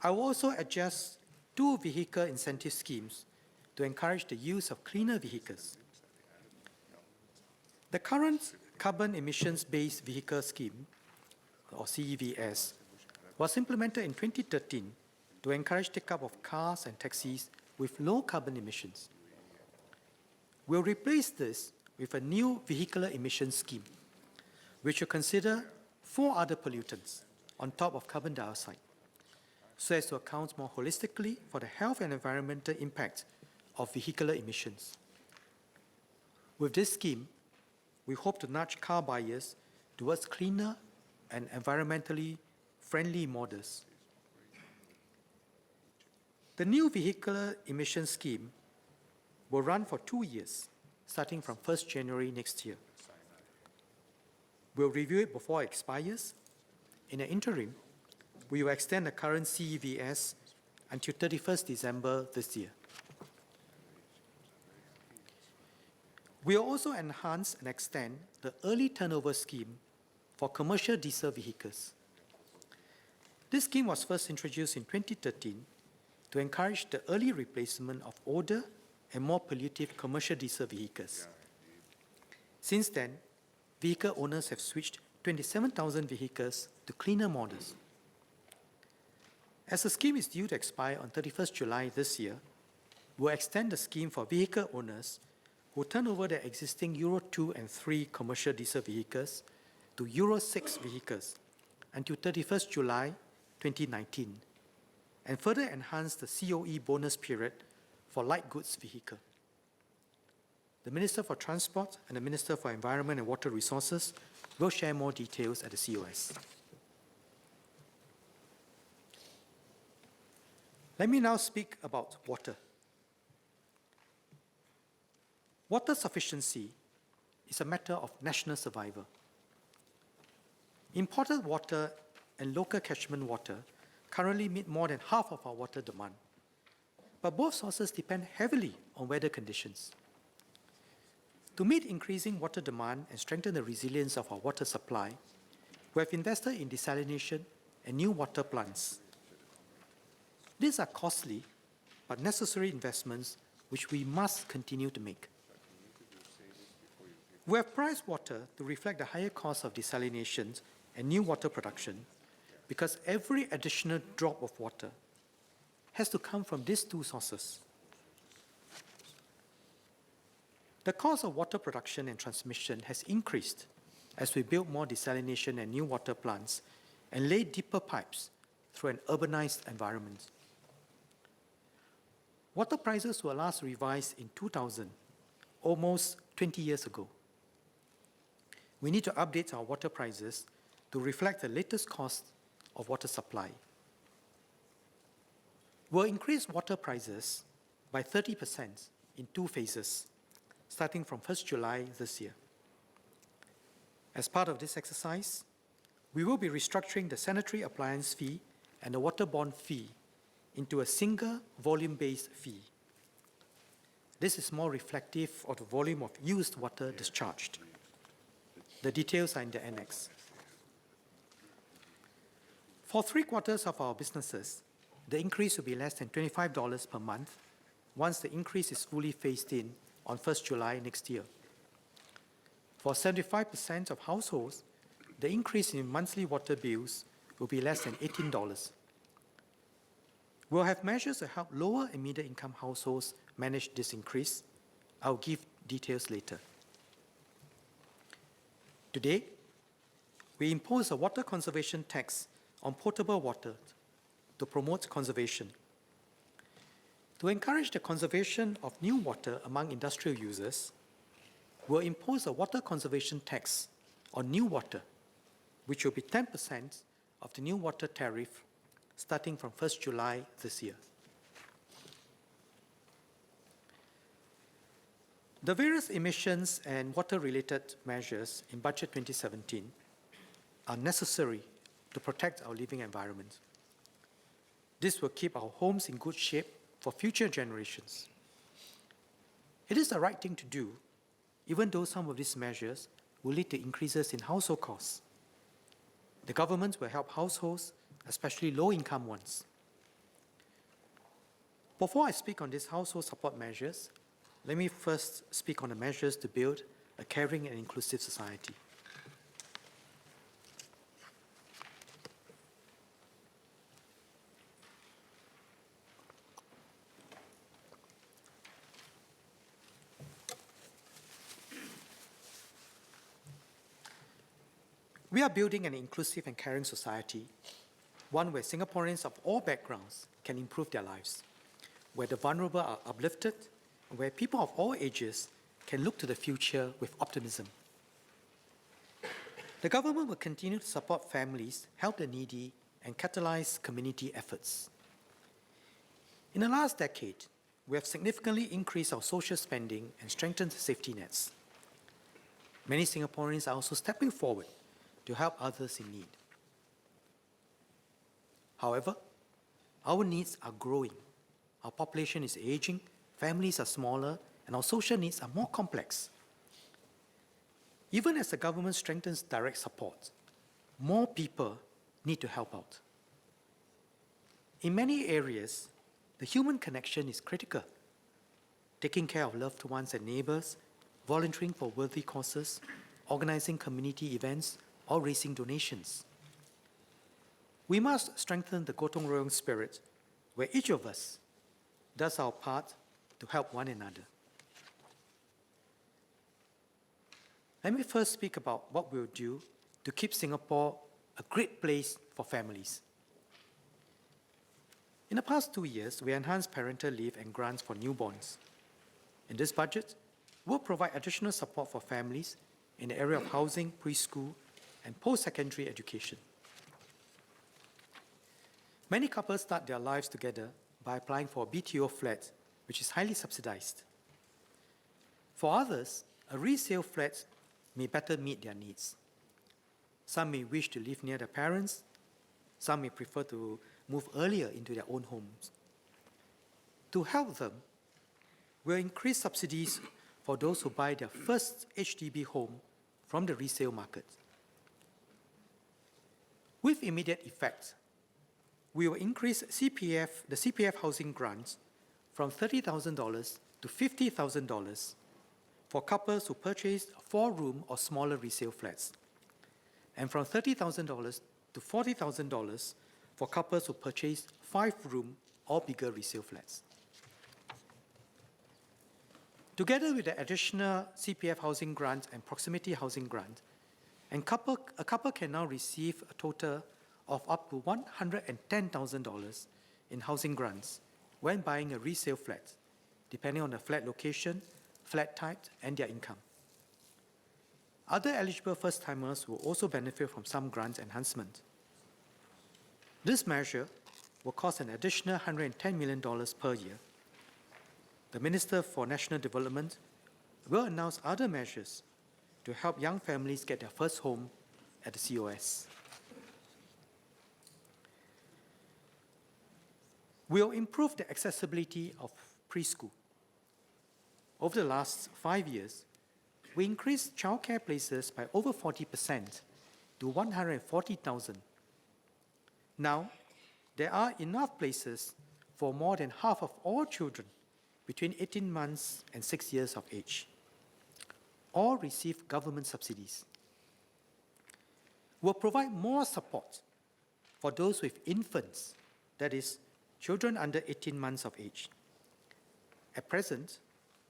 I will also adjust 2 vehicle incentive schemes to encourage the use of cleaner vehicles. The current carbon emissions-based vehicle scheme, or CEVS, was implemented in 2013 to encourage take-up of cars and taxis with low carbon emissions. We'll replace this with a new vehicular emissions scheme, which will consider 4 other pollutants on top of carbon dioxide, so as to account more holistically for the health and environmental impact of vehicular emissions. With this scheme, we hope to nudge car buyers towards cleaner and environmentally friendly models. The new vehicular emission scheme will run for 2 years, starting from 1st January next year. We'll review it before it expires. In the interim, we will extend the current CEVS until 31st December this year. We will also enhance and extend the early turnover scheme for commercial diesel vehicles. This scheme was first introduced in 2013 to encourage the early replacement of older and more pollutive commercial diesel vehicles. Since then, vehicle owners have switched 27,000 vehicles to cleaner models. As the scheme is due to expire on 31st July this year, we'll extend the scheme for vehicle owners who turn over their existing Euro 2 and 3 commercial diesel vehicles to Euro 6 vehicles until 31st July 2019, and further enhance the COE bonus period for light goods vehicle. The Minister for Transport and the Minister for Environment and Water Resources will share more details at the COS. Let me now speak about water. Water sufficiency is a matter of national survival. Imported water and local catchment water currently meet more than half of our water demand, but both sources depend heavily on weather conditions. To meet increasing water demand and strengthen the resilience of our water supply, we have invested in desalination and new water plants. These are costly but necessary investments which we must continue to make. We have priced water to reflect the higher cost of desalination and new water production, because every additional drop of water has to come from these 2 sources. The cost of water production and transmission has increased as we build more desalination and new water plants and lay deeper pipes through an urbanized environment. Water prices were last revised in 2000, almost 20 years ago. We need to update our water prices to reflect the latest cost of water supply. We'll increase water prices by 30% in 2 phases, starting from 1st July this year. As part of this exercise, we will be restructuring the sanitary appliance fee and the waterborne fee into a single volume-based fee. This is more reflective of the volume of used water discharged. The details are in the annex. For 3/4 of our businesses, the increase will be less than $25 per month once the increase is fully phased in on 1st July next year. For 75% of households, the increase in monthly water bills will be less than $18. We'll have measures to help lower and middle income households manage this increase. I'll give details later. Today, we impose a water conservation tax on potable water to promote conservation. To encourage the conservation of new water among industrial users, we'll impose a water conservation tax on new water, which will be 10% of the new water tariff starting from 1st July this year. The various emissions and water-related measures in Budget 2017 are necessary to protect our living environment. This will keep our homes in good shape for future generations. It is the right thing to do, even though some of these measures will lead to increases in household costs. The government will help households, especially low-income ones. Before I speak on these household support measures, let me first speak on the measures to build a caring and inclusive society. We are building an inclusive and caring society, one where Singaporeans of all backgrounds can improve their lives, where the vulnerable are uplifted, and where people of all ages can look to the future with optimism. The government will continue to support families, help the needy, and catalyze community efforts. In the last decade, we have significantly increased our social spending and strengthened safety nets. Many Singaporeans are also stepping forward to help others in need. However, our needs are growing. Our population is aging, families are smaller, and our social needs are more complex. Even as the government strengthens direct support, more people need to help out. In many areas, the human connection is critical. Taking care of loved ones and neighbors, volunteering for worthy causes, organizing community events, or raising donations. We must strengthen the gotong royong spirit, where each of us does our part to help one another. Let me first speak about what we'll do to keep Singapore a great place for families. In the past 2 years, we enhanced parental leave and grants for newborns. In this budget, we'll provide additional support for families in the area of housing, preschool, and post-secondary education. Many couples start their lives together by applying for a BTO flat, which is highly subsidized. For others, a resale flat may better meet their needs. Some may wish to live near their parents. Some may prefer to move earlier into their own homes. To help them, we'll increase subsidies for those who buy their first HDB home from the resale market. With immediate effect, we will increase the CPF housing grants from $30,000 to $50,000 for couples who purchase 4-room or smaller resale flats, and from $30,000 to $40,000 for couples who purchase 5-room or bigger resale flats. Together with the additional CPF housing grant and proximity housing grant, a couple can now receive a total of up to $110,000 in housing grants when buying a resale flat, depending on the flat location, flat type, and their income. Other eligible first-timers will also benefit from some grant enhancement. This measure will cost an additional $110 million per year. The Minister for National Development will announce other measures to help young families get their first home at the COS. We'll improve the accessibility of preschool. Over the last 5 years, we increased childcare places by over 40% to 140,000. Now, there are enough places for more than half of all children between 18 months and 6 years of age. All receive government subsidies. We'll provide more support for those with infants, that is, children under 18 months of age. At present,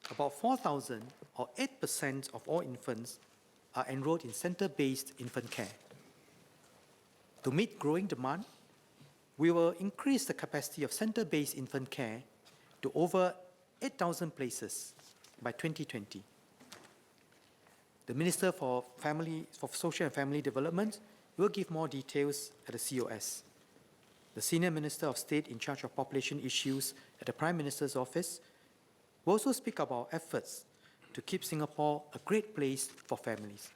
about 4,000 or 8% of all infants are enrolled in center-based infant care. To meet growing demand, we will increase the capacity of center-based infant care to over 8,000 places by 2020. The Minister for Social and Family Development will give more details at the COS. The Senior Minister of State in charge of population issues at the Prime Minister's office will also speak about efforts to keep Singapore a great place for families.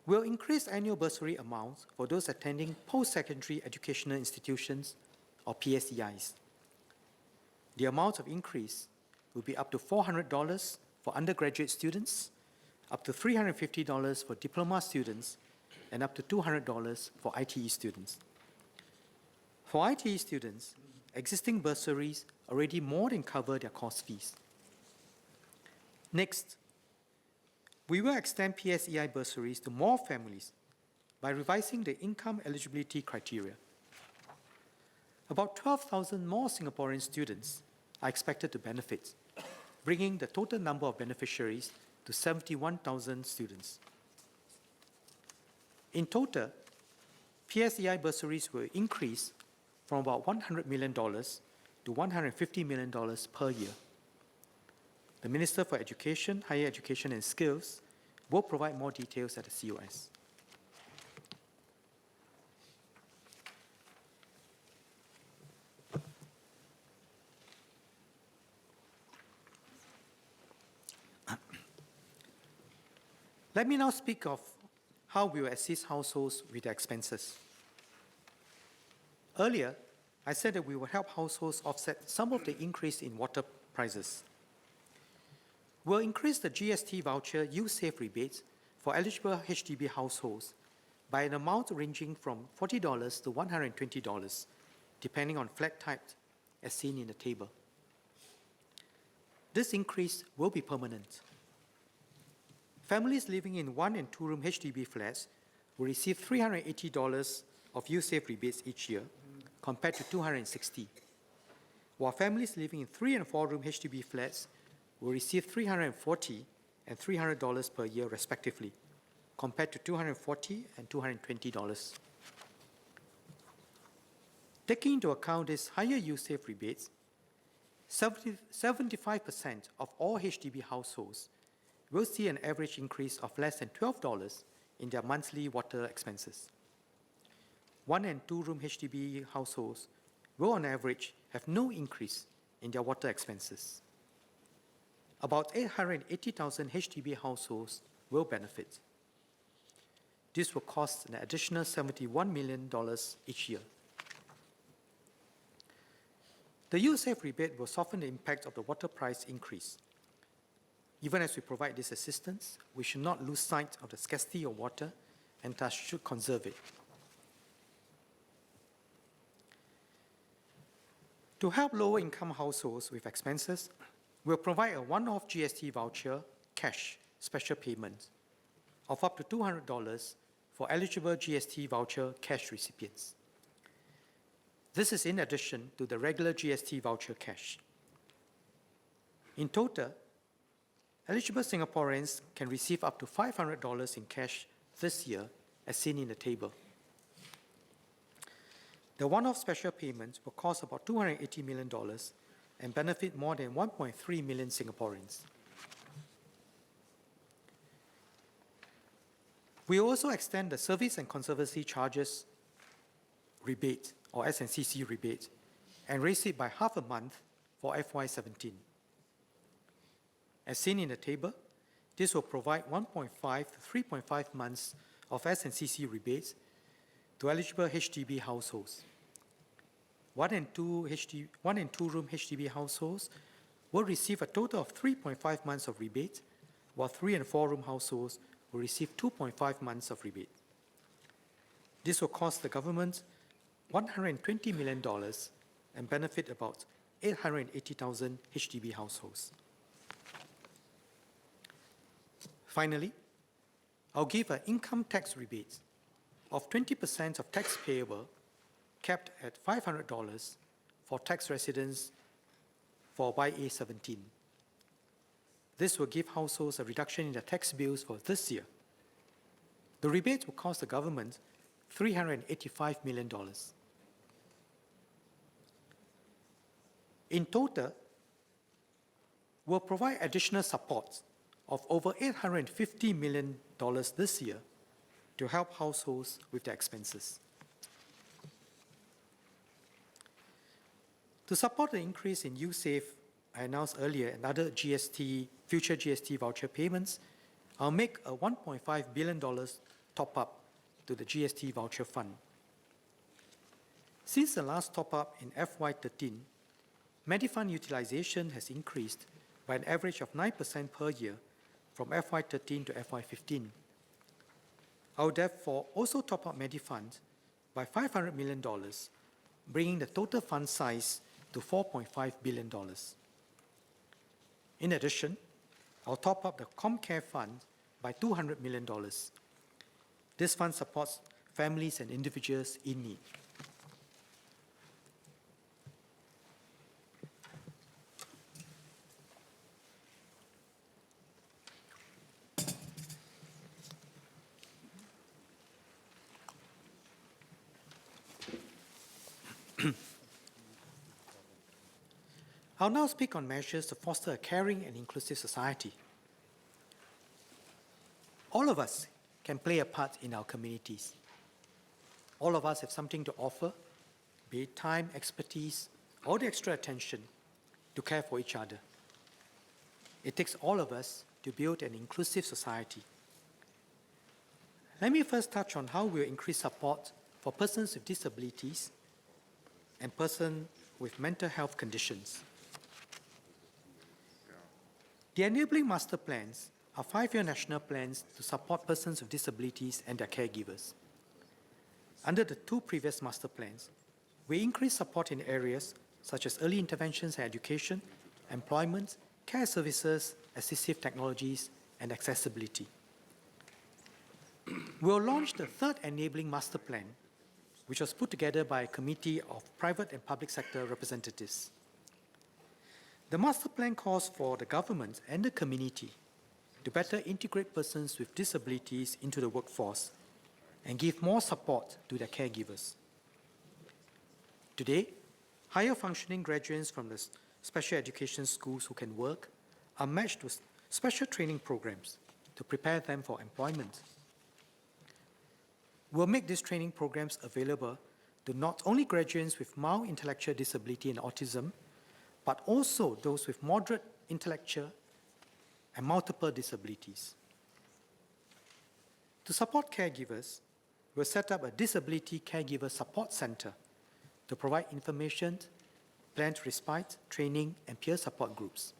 We'll increase annual bursary amounts for those attending post-secondary educational institutions or PSEIs. The amount of increase will be up to $400 for undergraduate students, up to $350 for diploma students, and up to $200 for ITE students. For ITE students, existing bursaries already more than cover their course fees. Next, we will extend PSEI bursaries to more families by revising the income eligibility criteria. About 12,000 more Singaporean students are expected to benefit, bringing the total number of beneficiaries to 71,000 students. In total, PSEI bursaries will increase from about $100 million to $150 million per year. The Minister for Education, Higher Education and Skills will provide more details at the COS. Let me now speak of how we will assist households with their expenses. Earlier, I said that we will help households offset some of the increase in water prices. We'll increase the GST voucher USave rebates for eligible HDB households by an amount ranging from $40 to $120, depending on flat type, as seen in the table. This increase will be permanent. Families living in 1- and 2-room HDB flats will receive $380 of USave rebates each year, compared to $260, while families living in 3- and 4-room HDB flats will receive $340 and $300 per year, respectively, compared to $240 and $220. Taking into account this higher USave rebates, 75% of all HDB households will see an average increase of less than $12 in their monthly water expenses. 1- and 2-room HDB households will, on average, have no increase in their water expenses. About 880,000 HDB households will benefit. This will cost an additional $71 million each year. The USave rebate will soften the impact of the water price increase. Even as we provide this assistance, we should not lose sight of the scarcity of water and thus should conserve it. To help lower-income households with expenses, we'll provide a one-off GST voucher, cash, special payment of up to $200 for eligible GST voucher cash recipients. This is in addition to the regular GST voucher cash. In total, eligible Singaporeans can receive up to $500 in cash this year, as seen in the table. The one-off special payments will cost about $280 million and benefit more than 1.3 million Singaporeans. We also extend the Service and Conservancy Charges rebate, or SNCC rebate, and raise it by half a month for FY17. As seen in the table, this will provide 1.5 to 3.5 months of SNCC rebates to eligible HDB households. 1- and 2-room HDB households will receive a total of 3.5 months of rebate, while 3- and 4-room households will receive 2.5 months of rebate. This will cost the government $120 million and benefit about 880,000 HDB households. Finally, I'll give an income tax rebate of 20% of tax payable, capped at $500 for tax residents for YA17. This will give households a reduction in their tax bills for this year. The rebate will cost the government $385 million. In total, we'll provide additional support of over $850 million this year to help households with their expenses. To support the increase in USAVE, I announced earlier, and other future GST voucher payments, I'll make a $1.5 billion top-up to the GST voucher fund. Since the last top-up in FY13, Medifund utilization has increased by an average of 9% per year from FY13 to FY15. I will therefore also top up Medifund by $500 million, bringing the total fund size to $4.5 billion. In addition, I'll top up the ComCare Fund by $200 million. This fund supports families and individuals in need. I'll now speak on measures to foster a caring and inclusive society. All of us can play a part in our communities. All of us have something to offer, be it time, expertise, or the extra attention to care for each other. It takes all of us to build an inclusive society. Let me first touch on how we'll increase support for persons with disabilities and persons with mental health conditions. The enabling master plans are 5-year national plans to support persons with disabilities and their caregivers. Under the 2 previous master plans, we increased support in areas such as early interventions and education, employment, care services, assistive technologies, and accessibility. We'll launch the 3rd enabling master plan, which was put together by a committee of private and public sector representatives. The master plan calls for the government and the community to better integrate persons with disabilities into the workforce and give more support to their caregivers. Today, higher functioning graduates from the special education schools who can work are matched with special training programs to prepare them for employment. We'll make these training programs available to not only graduates with mild intellectual disability and autism, but also those with moderate intellectual and multiple disabilities. To support caregivers, we'll set up a Disability Caregiver Support Center to provide information, planned respite, training, and peer support groups.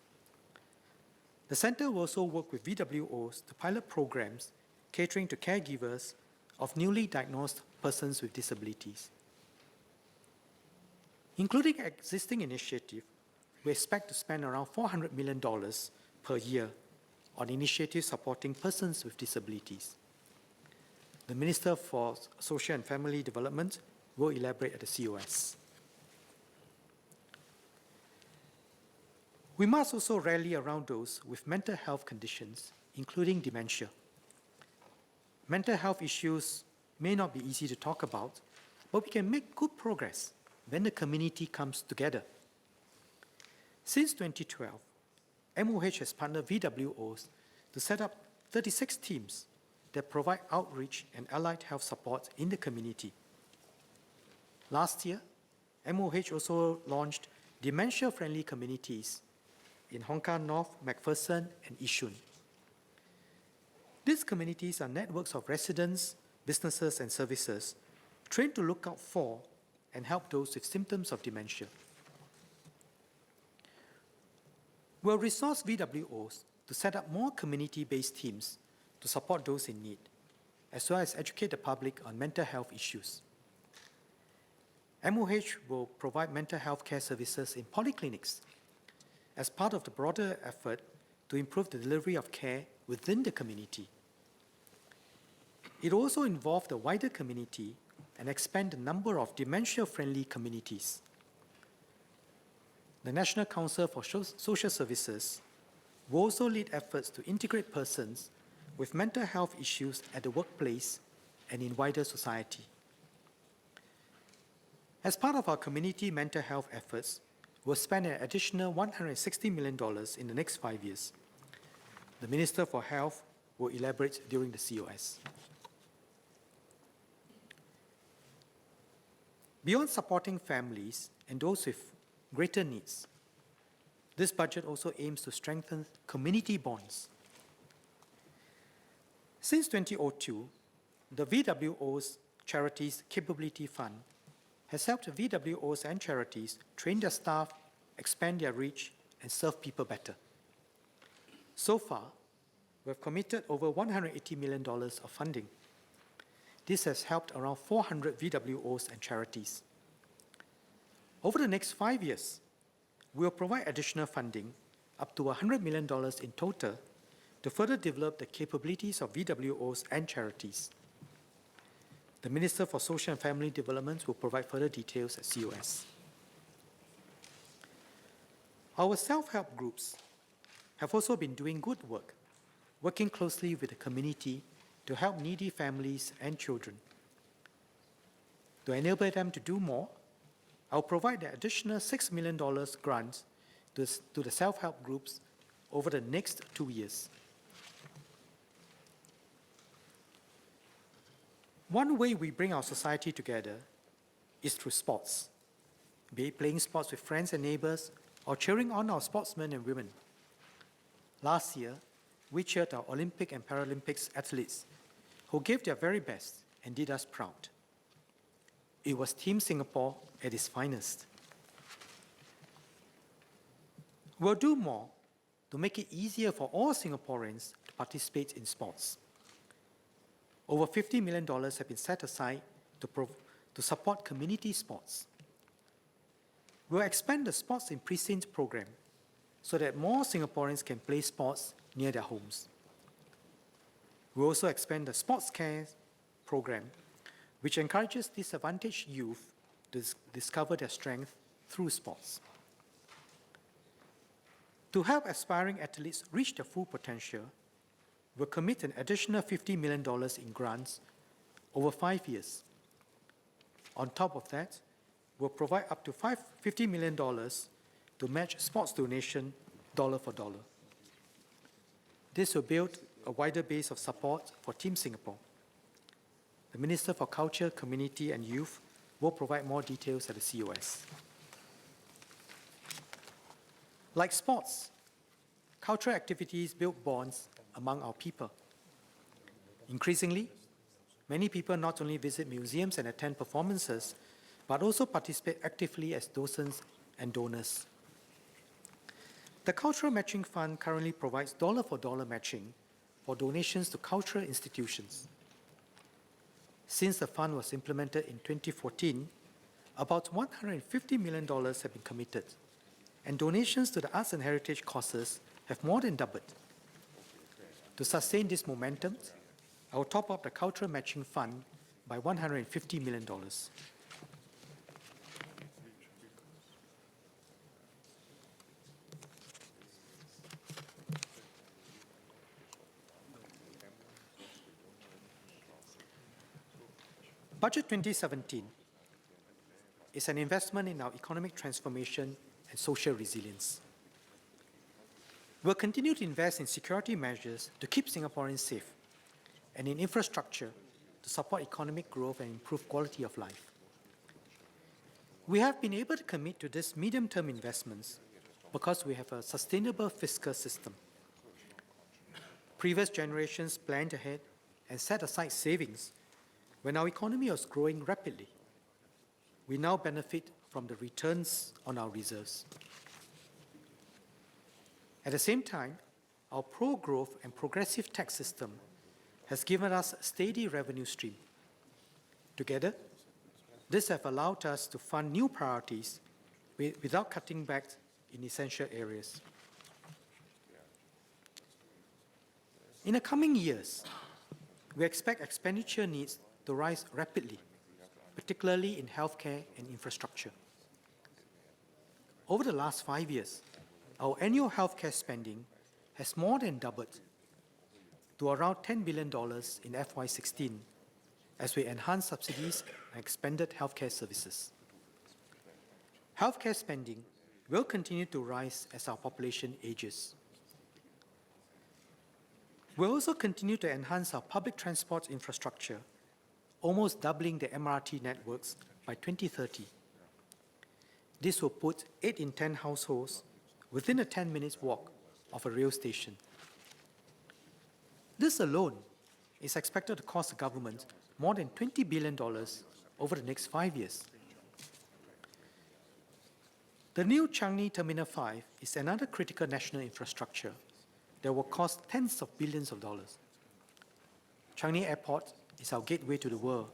The center will also work with VWOs to pilot programs catering to caregivers of newly diagnosed persons with disabilities. Including existing initiatives, we expect to spend around $400 million per year on initiatives supporting persons with disabilities. The Minister for Social and Family Development will elaborate at the COS. We must also rally around those with mental health conditions, including dementia. Mental health issues may not be easy to talk about, but we can make good progress when the community comes together. Since 2012, MOH has partnered VWOs to set up 36 teams that provide outreach and allied health support in the community. Last year, MOH also launched dementia-friendly communities in Hong Kong North, McPherson, and Yishun. These communities are networks of residents, businesses, and services trained to look out for and help those with symptoms of dementia. We'll resource VWOs to set up more community-based teams to support those in need, as well as educate the public on mental health issues. MOH will provide mental health care services in polyclinics as part of the broader effort to improve the delivery of care within the community. It will also involve the wider community and expand the number of dementia-friendly communities. the National Council for Social Services will also lead efforts to integrate persons with mental health issues at the workplace and in wider society. As part of our community mental health efforts, we'll spend an additional $160 million in the next 5 years. The Minister for Health will elaborate during the COS. Beyond supporting families and those with greater needs, this budget also aims to strengthen community bonds. Since 2002, the VWO's Charities Capability Fund has helped VWOs and charities train their staff, expand their reach, and serve people better. So far, we have committed over $180 million of funding. This has helped around 400 VWOs and charities. Over the next 5 years, we will provide additional funding, up to $100 million in total, to further develop the capabilities of VWOs and charities. The Minister for Social and Family Development will provide further details at COS. Our self-help groups have also been doing good work, working closely with the community to help needy families and children. To enable them to do more, I'll provide an additional $6 million grants to the self-help groups over the next 2 years. One way we bring our society together is through sports, be it playing sports with friends and neighbors or cheering on our sportsmen and women. Last year, we cheered our Olympic and Paralympics athletes who gave their very best and did us proud. It was Team Singapore at its finest. We'll do more to make it easier for all Singaporeans to participate in sports. Over $50 million have been set aside to support community sports. We'll expand the Sports in Precinct program so that more Singaporeans can play sports near their homes. We'll also expand the Sports Care program, which encourages disadvantaged youth to discover their strength through sports. To help aspiring athletes reach their full potential, we'll commit an additional $50 million in grants over 5 years. On top of that, we'll provide up to $50 million to match sports donation dollar for dollar. This will build a wider base of support for Team Singapore. The Minister for Culture, Community and Youth will provide more details at the COS. Like sports, cultural activities build bonds among our people. Increasingly, many people not only visit museums and attend performances, but also participate actively as docents and donors. The Cultural Matching Fund currently provides dollar-for-dollar matching for donations to cultural institutions. Since the fund was implemented in 2014, about $150 million have been committed, and donations to the arts and heritage causes have more than doubled. To sustain this momentum, I will top up the Cultural Matching Fund by $150 million. Budget 2017 is an investment in our economic transformation and social resilience. We'll continue to invest in security measures to keep Singaporeans safe and in infrastructure to support economic growth and improve quality of life. We have been able to commit to these medium-term investments because we have a sustainable fiscal system. Previous generations planned ahead and set aside savings when our economy was growing rapidly. We now benefit from the returns on our reserves. At the same time, our pro-growth and progressive tax system has given us a steady revenue stream. Together, this has allowed us to fund new priorities without cutting back in essential areas. In the coming years, we expect expenditure needs to rise rapidly, particularly in healthcare and infrastructure. over the last 5 years, our annual healthcare spending has more than doubled to around $10 billion in FY16 as we enhance subsidies and expanded healthcare services. Healthcare spending will continue to rise as our population ages. We'll also continue to enhance our public transport infrastructure, almost doubling the MRT networks by 2030. This will put 8 in 10 households within a 10-minute walk of a rail station. This alone is expected to cost the government more than $20 billion over the next 5 years. The new Changi Terminal 5 is another critical national infrastructure that will cost tens of billions of dollars. Changi Airport is our gateway to the world.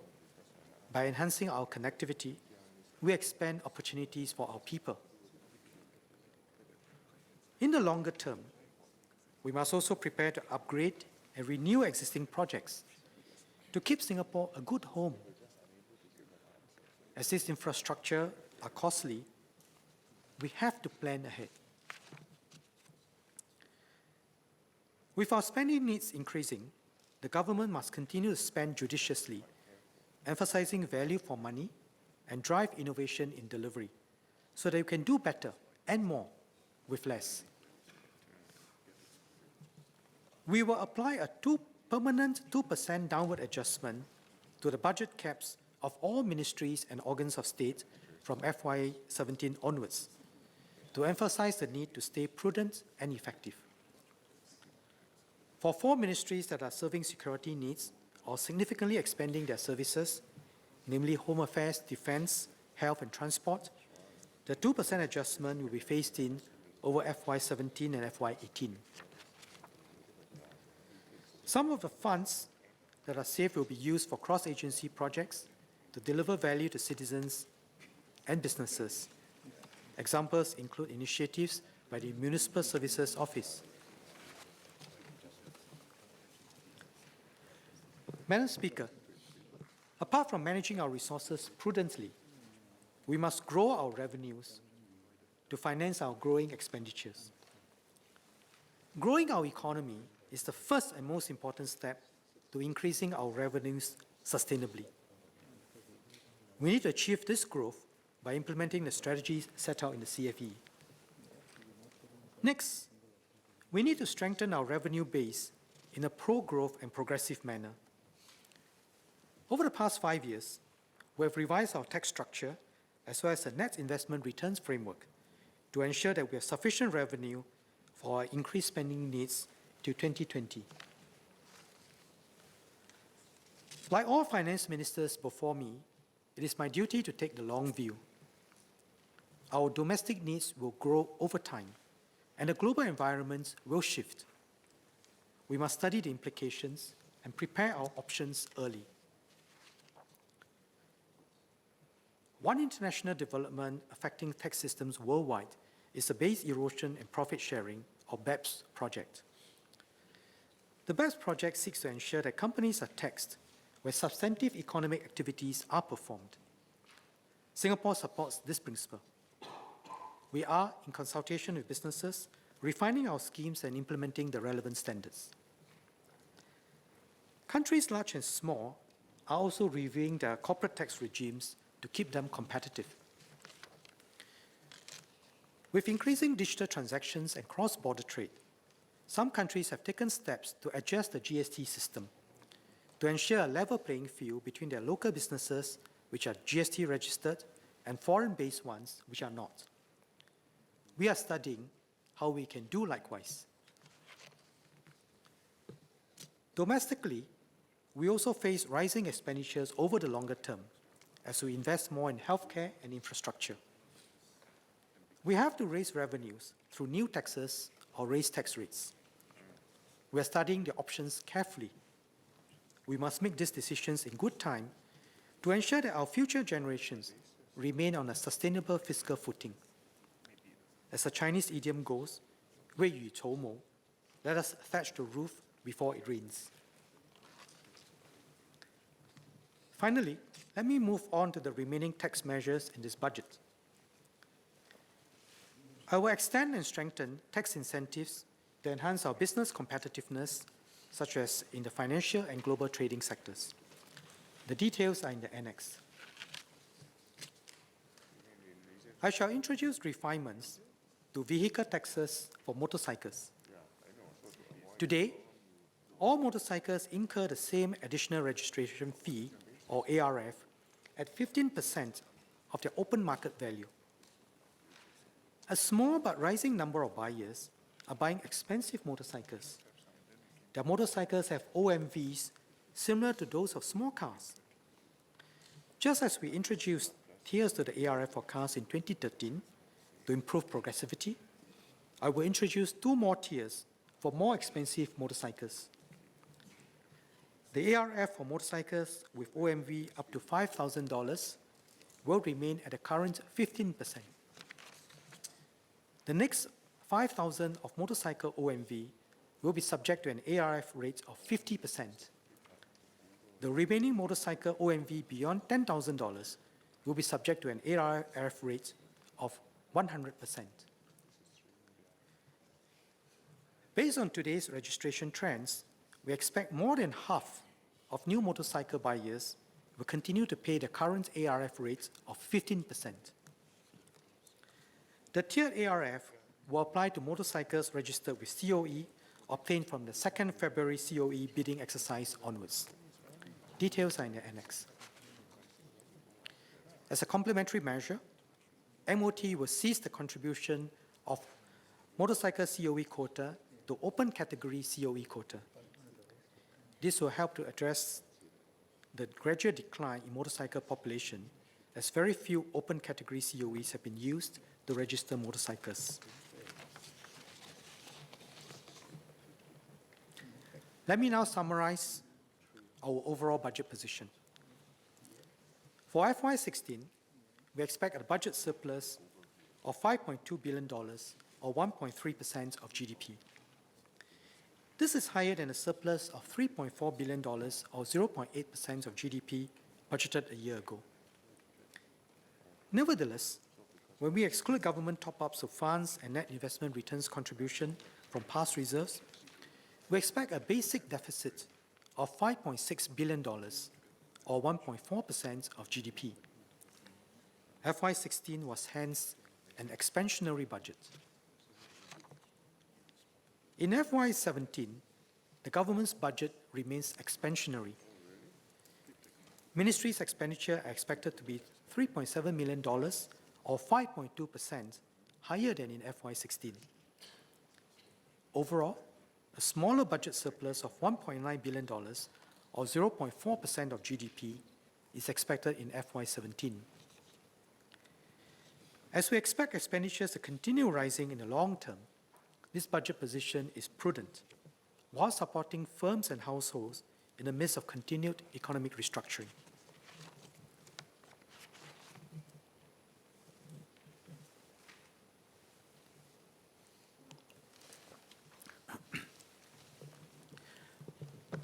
By enhancing our connectivity, we expand opportunities for our people. In the longer term, we must also prepare to upgrade and renew existing projects to keep Singapore a good home. As this infrastructure are costly, we have to plan ahead. With our spending needs increasing, the government must continue to spend judiciously, emphasizing value for money and drive innovation in delivery so that we can do better and more with less. We will apply a permanent 2% downward adjustment to the budget caps of all ministries and organs of state from FY17 onwards to emphasize the need to stay prudent and effective. For 4 ministries that are serving security needs or significantly expanding their services, namely Home Affairs, Defence, Health and Transport, the 2% adjustment will be phased in over FY17 and FY18. Some of the funds that are saved will be used for cross-agency projects to deliver value to citizens and businesses. Examples include initiatives by the Municipal Services Office. Madam Speaker, apart from managing our resources prudently, we must grow our revenues to finance our growing expenditures. Growing our economy is the first and most important step to increasing our revenues sustainably. We need to achieve this growth by implementing the strategies set out in the CFE. Next, we need to strengthen our revenue base in a pro-growth and progressive manner. Over the past 5 years, we have revised our tax structure as well as the net investment returns framework to ensure that we have sufficient revenue for our increased spending needs to 2020. Like all finance ministers before me, it is my duty to take the long view. Our domestic needs will grow over time, and the global environment will shift. We must study the implications and prepare our options early. One international development affecting tax systems worldwide is the Base Erosion and Profit Sharing, or BEPS project. The BEPS project seeks to ensure that companies are taxed where substantive economic activities are performed. Singapore supports this principle. We are, in consultation with businesses, refining our schemes and implementing the relevant standards. Countries large and small are also reviewing their corporate tax regimes to keep them competitive. With increasing digital transactions and cross-border trade, some countries have taken steps to adjust the GST system to ensure a level playing field between their local businesses, which are GST registered, and foreign-based ones, which are not. We are studying how we can do likewise. Domestically, we also face rising expenditures over the longer term as we invest more in healthcare and infrastructure. We have to raise revenues through new taxes or raise tax rates. We are studying the options carefully. We must make these decisions in good time to ensure that our future generations remain on a sustainable fiscal footing. As the Chinese idiom goes, 未雨绸缪, let us thatch the roof before it rains. Finally, let me move on to the remaining tax measures in this budget. I will extend and strengthen tax incentives to enhance our business competitiveness, such as in the financial and global trading sectors. The details are in the annex. I shall introduce refinements to vehicle taxes for motorcycles. Today, all motorcycles incur the same additional registration fee, or ARF, at 15% of their open market value. A small but rising number of buyers are buying expensive motorcycles. Their motorcycles have OMVs similar to those of small cars. Just as we introduced tiers to the ARF for cars in 2013 to improve progressivity, I will introduce 2 more tiers for more expensive motorcycles. The ARF for motorcycles with OMV up to $5,000 will remain at the current 15%. The next 5,000 of motorcycle OMV will be subject to an ARF rate of 50%. The remaining motorcycle OMV beyond $10,000 will be subject to an ARF rate of 100%. Based on today's registration trends, we expect more than half of new motorcycle buyers will continue to pay the current ARF rate of 15%. The tiered ARF will apply to motorcycles registered with COE obtained from the 2nd February COE bidding exercise onwards. Details are in the annex. As a complementary measure, MOT will cease the contribution of motorcycle COE quota to open category COE quota. This will help to address the gradual decline in motorcycle population, as very few open category COEs have been used to register motorcycles. Let me now summarize our overall budget position. For FY16, we expect a budget surplus of $5.2 billion, or 1.3% of GDP. This is higher than a surplus of $3.4 billion, or 0.8% of GDP, budgeted a year ago. Nevertheless, when we exclude government top-ups of funds and net investment returns contribution from past reserves, we expect a basic deficit of $5.6 billion, or 1.4% of GDP. FY16 was hence an expansionary budget. In FY17, the government's budget remains expansionary. Ministry's expenditure are expected to be $3.7 million, or 5.2% higher than in FY16. Overall, a smaller budget surplus of $1.9 billion, or 0.4% of GDP, is expected in FY17. As we expect expenditures to continue rising in the long term, this budget position is prudent, while supporting firms and households in the midst of continued economic restructuring.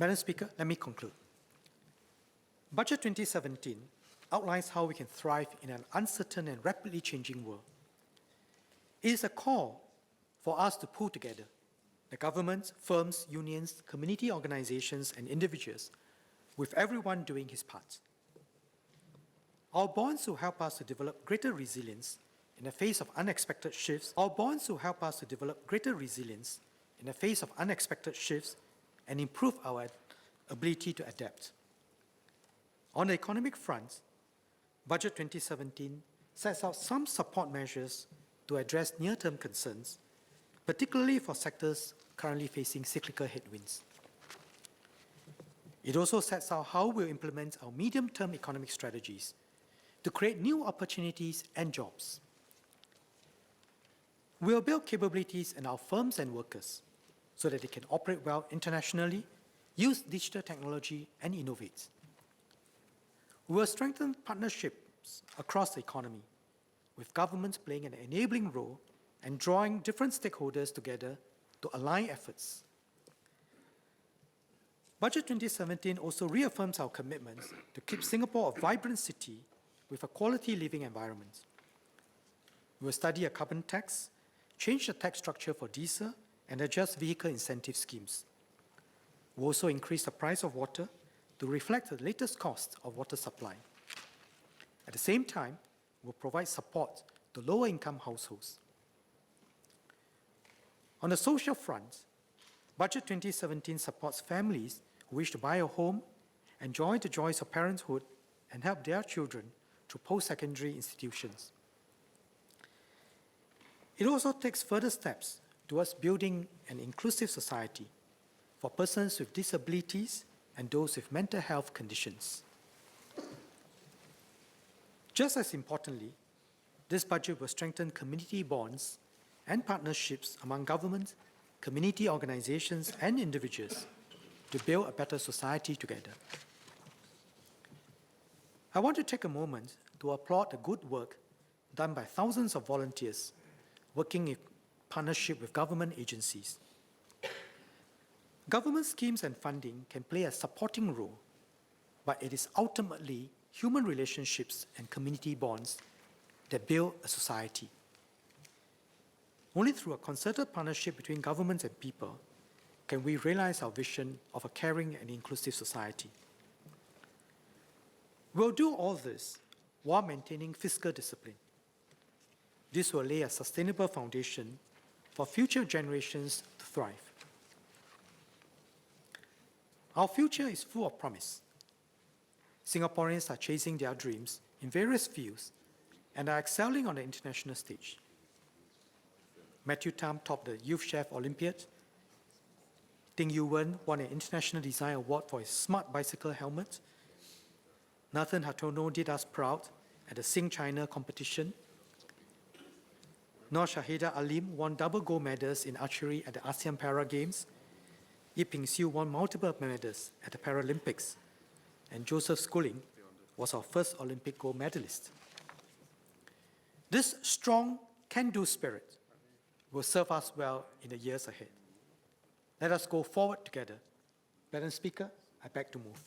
Madam Speaker, let me conclude. Budget 2017 outlines how we can thrive in an uncertain and rapidly changing world. It is a call for us to pull together, the government, firms, unions, community organizations, and individuals, with everyone doing his part. Our bonds will help us to develop greater resilience in the face of unexpected shifts. Our bonds will help us to develop greater resilience in the face of unexpected shifts and improve our ability to adapt. On the economic front, Budget 2017 sets out some support measures to address near-term concerns, particularly for sectors currently facing cyclical headwinds. It also sets out how we'll implement our medium-term economic strategies to create new opportunities and jobs. We'll build capabilities in our firms and workers so that they can operate well internationally, use digital technology, and innovate. We will strengthen partnerships across the economy, with governments playing an enabling role and drawing different stakeholders together to align efforts. Budget 2017 also reaffirms our commitments to keep Singapore a vibrant city with a quality living environment. We will study a carbon tax change the tax structure for diesel, and adjust vehicle incentive schemes. We also increase the price of water to reflect the latest cost of water supply. At the same time, we'll provide support to lower-income households. On the social front, Budget 2017 supports families who wish to buy a home, enjoy the joys of parenthood, and help their children through post-secondary institutions. It also takes further steps towards building an inclusive society for persons with disabilities and those with mental health conditions. Just as importantly, this budget will strengthen community bonds and partnerships among government, community organizations, and individuals to build a better society together. I want to take a moment to applaud the good work done by thousands of volunteers working in partnership with government agencies. Government schemes and funding can play a supporting role, but it is ultimately human relationships and community bonds that build a society. Only through a concerted partnership between governments and people can we realize our vision of a caring and inclusive society. We'll do all this while maintaining fiscal discipline. This will lay a sustainable foundation for future generations to thrive. Our future is full of promise. Singaporeans are chasing their dreams in various fields and are excelling on the international stage. Matthew Tam topped the Youth Chef Olympiad. Ting Yu Wen won an International Design Award for his smart bicycle helmet. Nathan Hartono did us proud at the Sing China competition. Nur Shahida Alim won double gold medals in archery at the ASEAN Para Games. Yip Ping Siu won multiple medals at the Paralympics. And Joseph Schooling was our first Olympic gold medalist. This strong can-do spirit will serve us well in the years ahead. Let us go forward together. Madam Speaker, I beg to move.